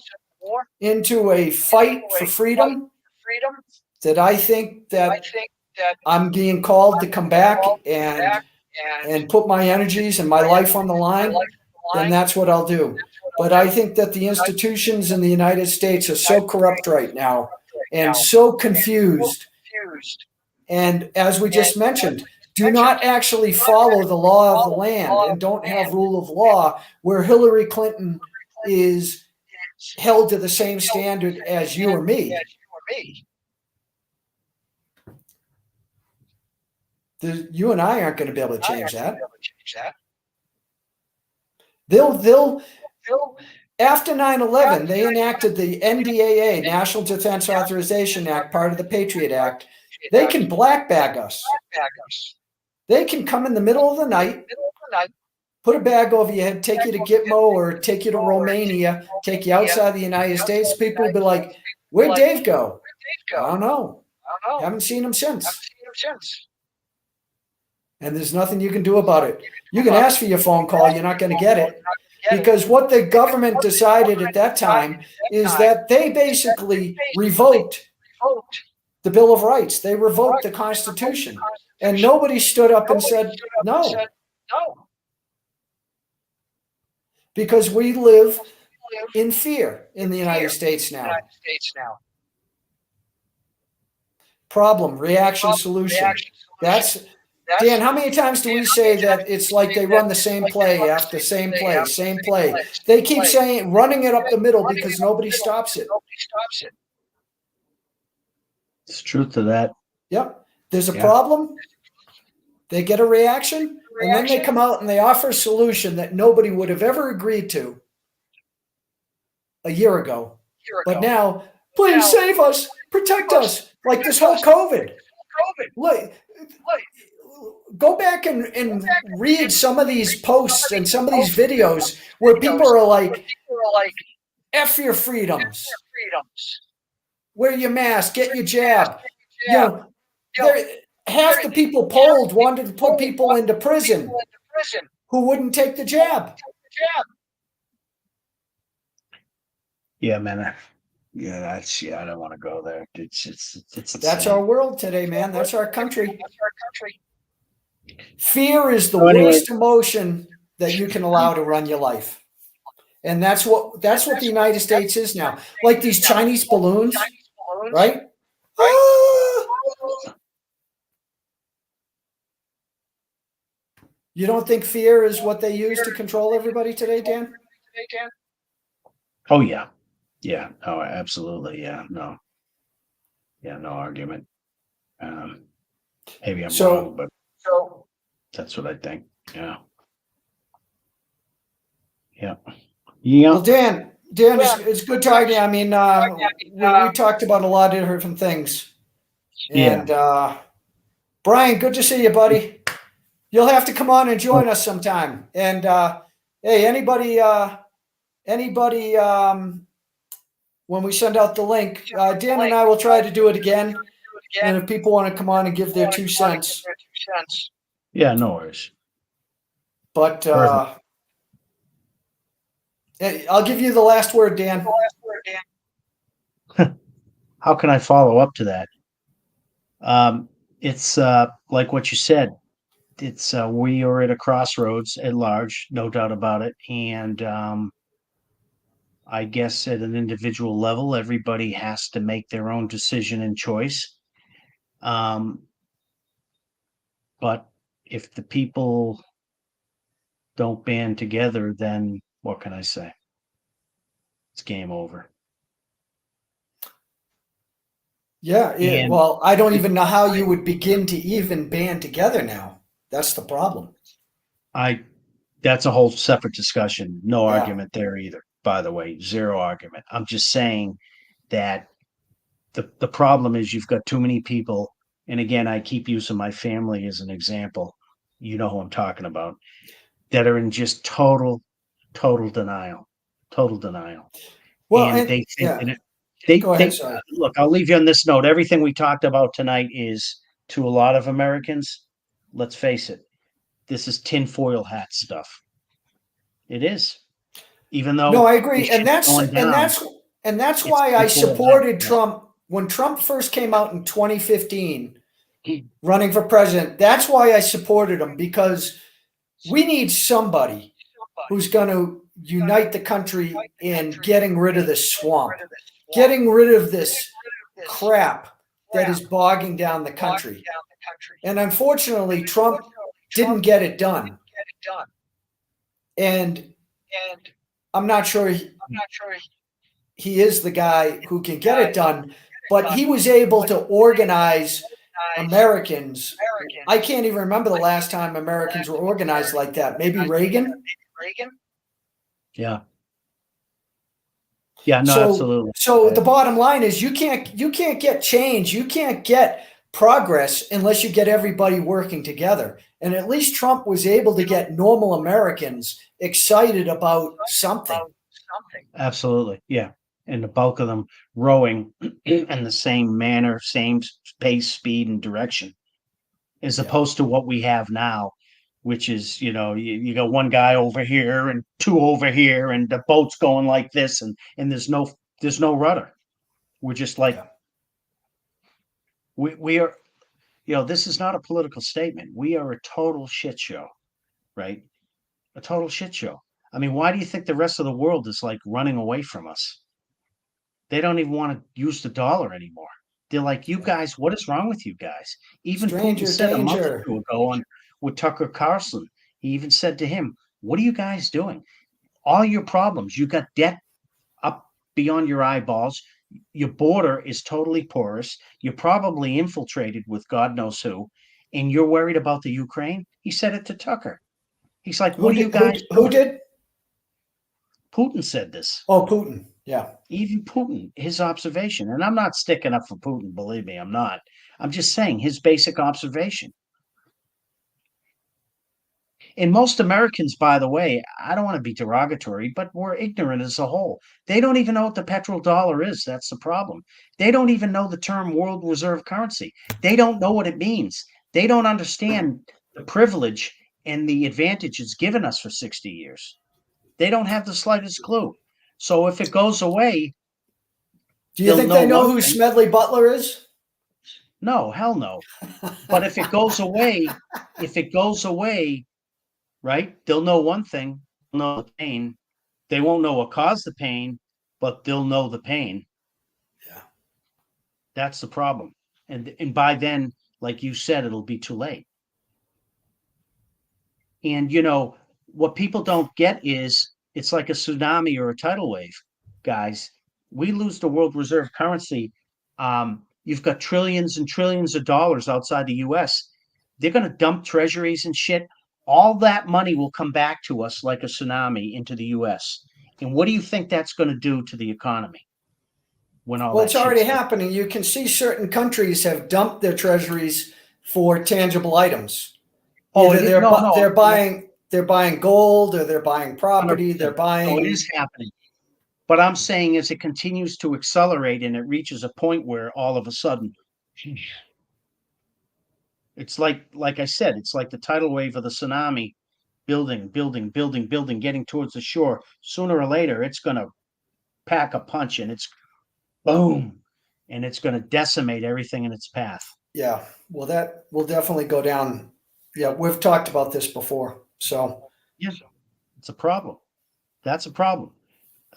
into a fight for freedom, that I think that I'm being called to come back and put my energies and my life on the line, then that's what I'll do. But I think that the institutions in the United States are so corrupt right now and so confused. And as we just mentioned, do not actually follow the law of the land and don't have rule of law, where Hillary Clinton is held to the same standard as you or me. You and I aren't going to be able to change that. They'll after 9/11, they enacted the NDAA, National Defense Authorization Act, part of the Patriot Act. They can black bag us. They can come in the middle of the night, put a bag over your head, take you to Gitmo or take you to Romania, take you outside the United States. People will be like, "Where'd Dave go?" I don't know. Haven't seen him since. And there's nothing you can do about it. You can ask for your phone call. You're not going to get it. Because what the government decided at that time is that they basically revoked the Bill of Rights. They revoked the Constitution. And nobody stood up and said no. Because we live in fear in the United States now. Problem, reaction, solution. Dan, how many times do we say that it's like they run the same play after same play? They keep saying, running it up the middle because nobody stops it. It's truth to that. Yep. There's a problem. They get a reaction, and then they come out and they offer a solution that nobody would have ever agreed to a year ago. But now, please save us, protect us, like this whole COVID. Go back and read some of these posts and some of these videos where people are like, F your freedoms. Wear your mask, get your jab. You know, half the people polled wanted to put people into prison who wouldn't take the jab. Yeah, man. Yeah, I don't want to go there. It's That's our world today, man. That's our country. Fear is the Anyway. worst emotion that you can allow to run your life. And that's what the United States is now. Like these Chinese balloons, right? You don't think fear is what they use to control everybody today, Dan? Oh, yeah. Yeah. Oh, absolutely. Yeah. No. Yeah, no argument. Maybe I'm wrong, but that's what I think. Yeah. Yeah. Well, Dan, it's good talking to you. I mean, we talked about a lot of different things. And Brian, good to see you, buddy. You'll have to come on and join us sometime. And Hey, anybody, when we send out the link, Dan and I will try to do it again. And if people want to come on and give their 2 cents, Yeah, no worries. but Perfect. I'll give you the last word, Dan. How can I follow up to that? It's like what you said. It's we are at a crossroads at large, no doubt about it. And I guess at an individual level, everybody has to make their own decision and choice. But if the people don't band together, then what can I say? It's game over. Yeah. And Well, I don't even know how you would begin to even band together now. That's the problem. that's a whole separate discussion. No Yeah. argument there either, by the way, zero argument. I'm just saying that the problem is you've got too many people. And again, I keep using my family as an example. You know who I'm talking about, that are in just total denial, total denial. Well, And they think yeah. that they Go ahead. they Sorry. look. I'll leave you on this note. Everything we talked about tonight is, to a lot of Americans, let's face it, this is tinfoil hat stuff. It is, even No, though I the agree, and shit's that's going and down. that's and that's It's why I tinfoil hat supported stuff. Trump when Trump first came out in 2015, running for president. That's why I supported him, because we need somebody who's going to unite the country in getting rid of this swamp, getting rid of this crap that is bogging down the country. And unfortunately, Trump didn't get it done. And I'm not sure he is the guy who can get it done, but he was able to organize Americans. I can't even remember the last time Americans were organized like that. Maybe Reagan? Yeah. Yeah, no, So absolutely. the bottom line is you can't get change, you can't get progress unless you get everybody working together. And at least Trump was able to get normal Americans excited about something. Absolutely. Yeah. And the bulk of them rowing in the same manner, same pace, speed, and direction, as opposed to what we have now, which is, you got one guy over here and two over here, and the boat's going like this, and there's no rudder. We're just like, we are, this is not a political statement. We are a total shit show, right? A total shit show. I mean, why do you think the rest of the world is like running away from us? They don't even want to use the dollar anymore. They're like, you guys, what is wrong with you guys? Even Putin Stranger said a month or danger. two ago with Tucker Carlson, he even said to him, what are you guys doing? All your problems, you got debt up beyond your eyeballs. Your border is totally porous. You're probably infiltrated with God knows who, and you're worried about the Ukraine. He said it to Tucker. He's like, what are you guys who doing? did? Putin said this. Oh, Putin. Yeah. Even Putin, his observation. And I'm not sticking up for Putin, believe me, I'm not. I'm just saying his basic observation. And most Americans, by the way, I don't want to be derogatory, but we're ignorant as a whole. They don't even know what the petrodollar is. That's the problem. They don't even know the term world reserve currency. They don't know what it means. They don't understand the privilege and the advantage it's given us for 60 years. They don't have the slightest clue. So if it goes away, do you think they know who Smedley Butler is? No, hell no. But if it goes away, right, they'll know one thing, they'll know the pain. They won't know what caused the pain, but they'll know the pain. Yeah. That's the problem. And by then, like you said, it'll be too late. And what people don't get is it's like a tsunami or a tidal wave, guys. We lose the world reserve currency. You've got trillions and trillions of dollars outside the US. They're going to dump treasuries and shit. All that money will come back to us like a tsunami into the US. And what do you think that's going to do to the economy? Well, it's already happening. You can see certain countries have dumped their treasuries for tangible items. Either they're buying they're buying gold or they're buying property. They're 100%. So buying. it is happening. But I'm saying as it continues to accelerate and it reaches a point where all of a sudden, it's like I said, it's like the tidal wave of the tsunami, building, getting towards the shore. Sooner or later, it's going to pack a punch and it's boom, and it's going to decimate everything in its path. Yeah, well, that will definitely go down. Yeah, we've talked about this before. So, Yeah, it's a problem. That's a problem.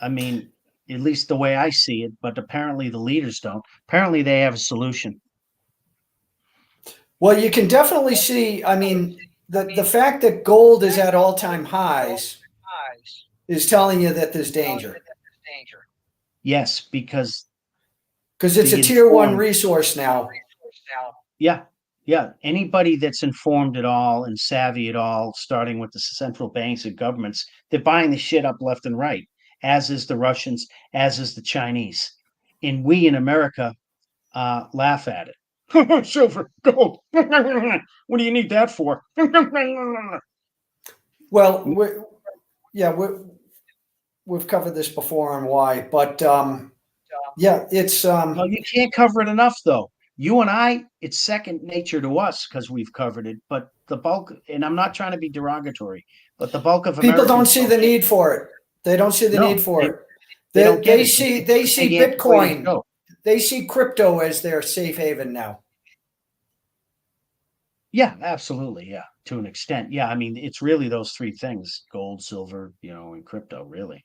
I mean, at least the way I see it, but apparently the leaders don't. Apparently they have a solution. well, you can definitely see. I mean, the fact that gold is at all-time highs is telling you that there's danger Yes, because because it's a the tier one informed, resource now. yeah, yeah. Anybody that's informed at all and savvy at all, starting with the central banks and governments, they're buying the shit up left and right, as is the Russians, as is the Chinese. And we in America laugh at it. Silver, gold. What do you need that for? Well, we've covered this before on why, but yeah, it's Well, you can't cover it enough, though. You and I, it's second nature to us because we've covered it. But the bulk, and I'm not trying to be derogatory, but the bulk of people don't Americans see the need for it. They don't see the no, need for it. they don't get They it. see It's a big antiquated Bitcoin. joke. They see crypto as their safe haven now. Yeah, absolutely. Yeah, to an extent. Yeah, I mean, it's really those three things: gold, silver, and crypto. Really.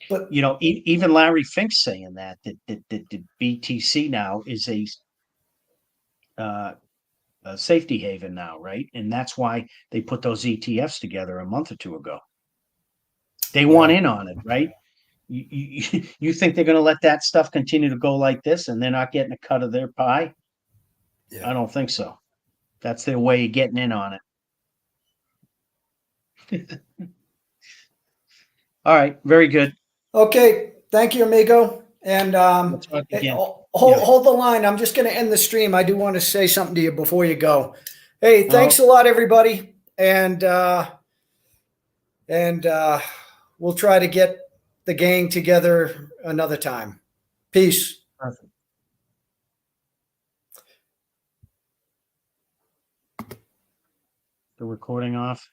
But Even Larry Fink's saying that BTC now is a safety haven now, right? And that's why they put those ETFs together a month or two ago. They want in on it, right? You think they're going to let that stuff continue to go like this and they're not getting a cut of their pie? yeah. I don't think so. That's their way of getting in on it. All right, very good. Okay, thank you, amigo. And Let's talk again. hold the line. I'm just going to end the stream. I do want to say something to you before you go. Hey, thanks a lot, everybody, and we'll try to get the gang together another time. Peace. Perfect. The recording off.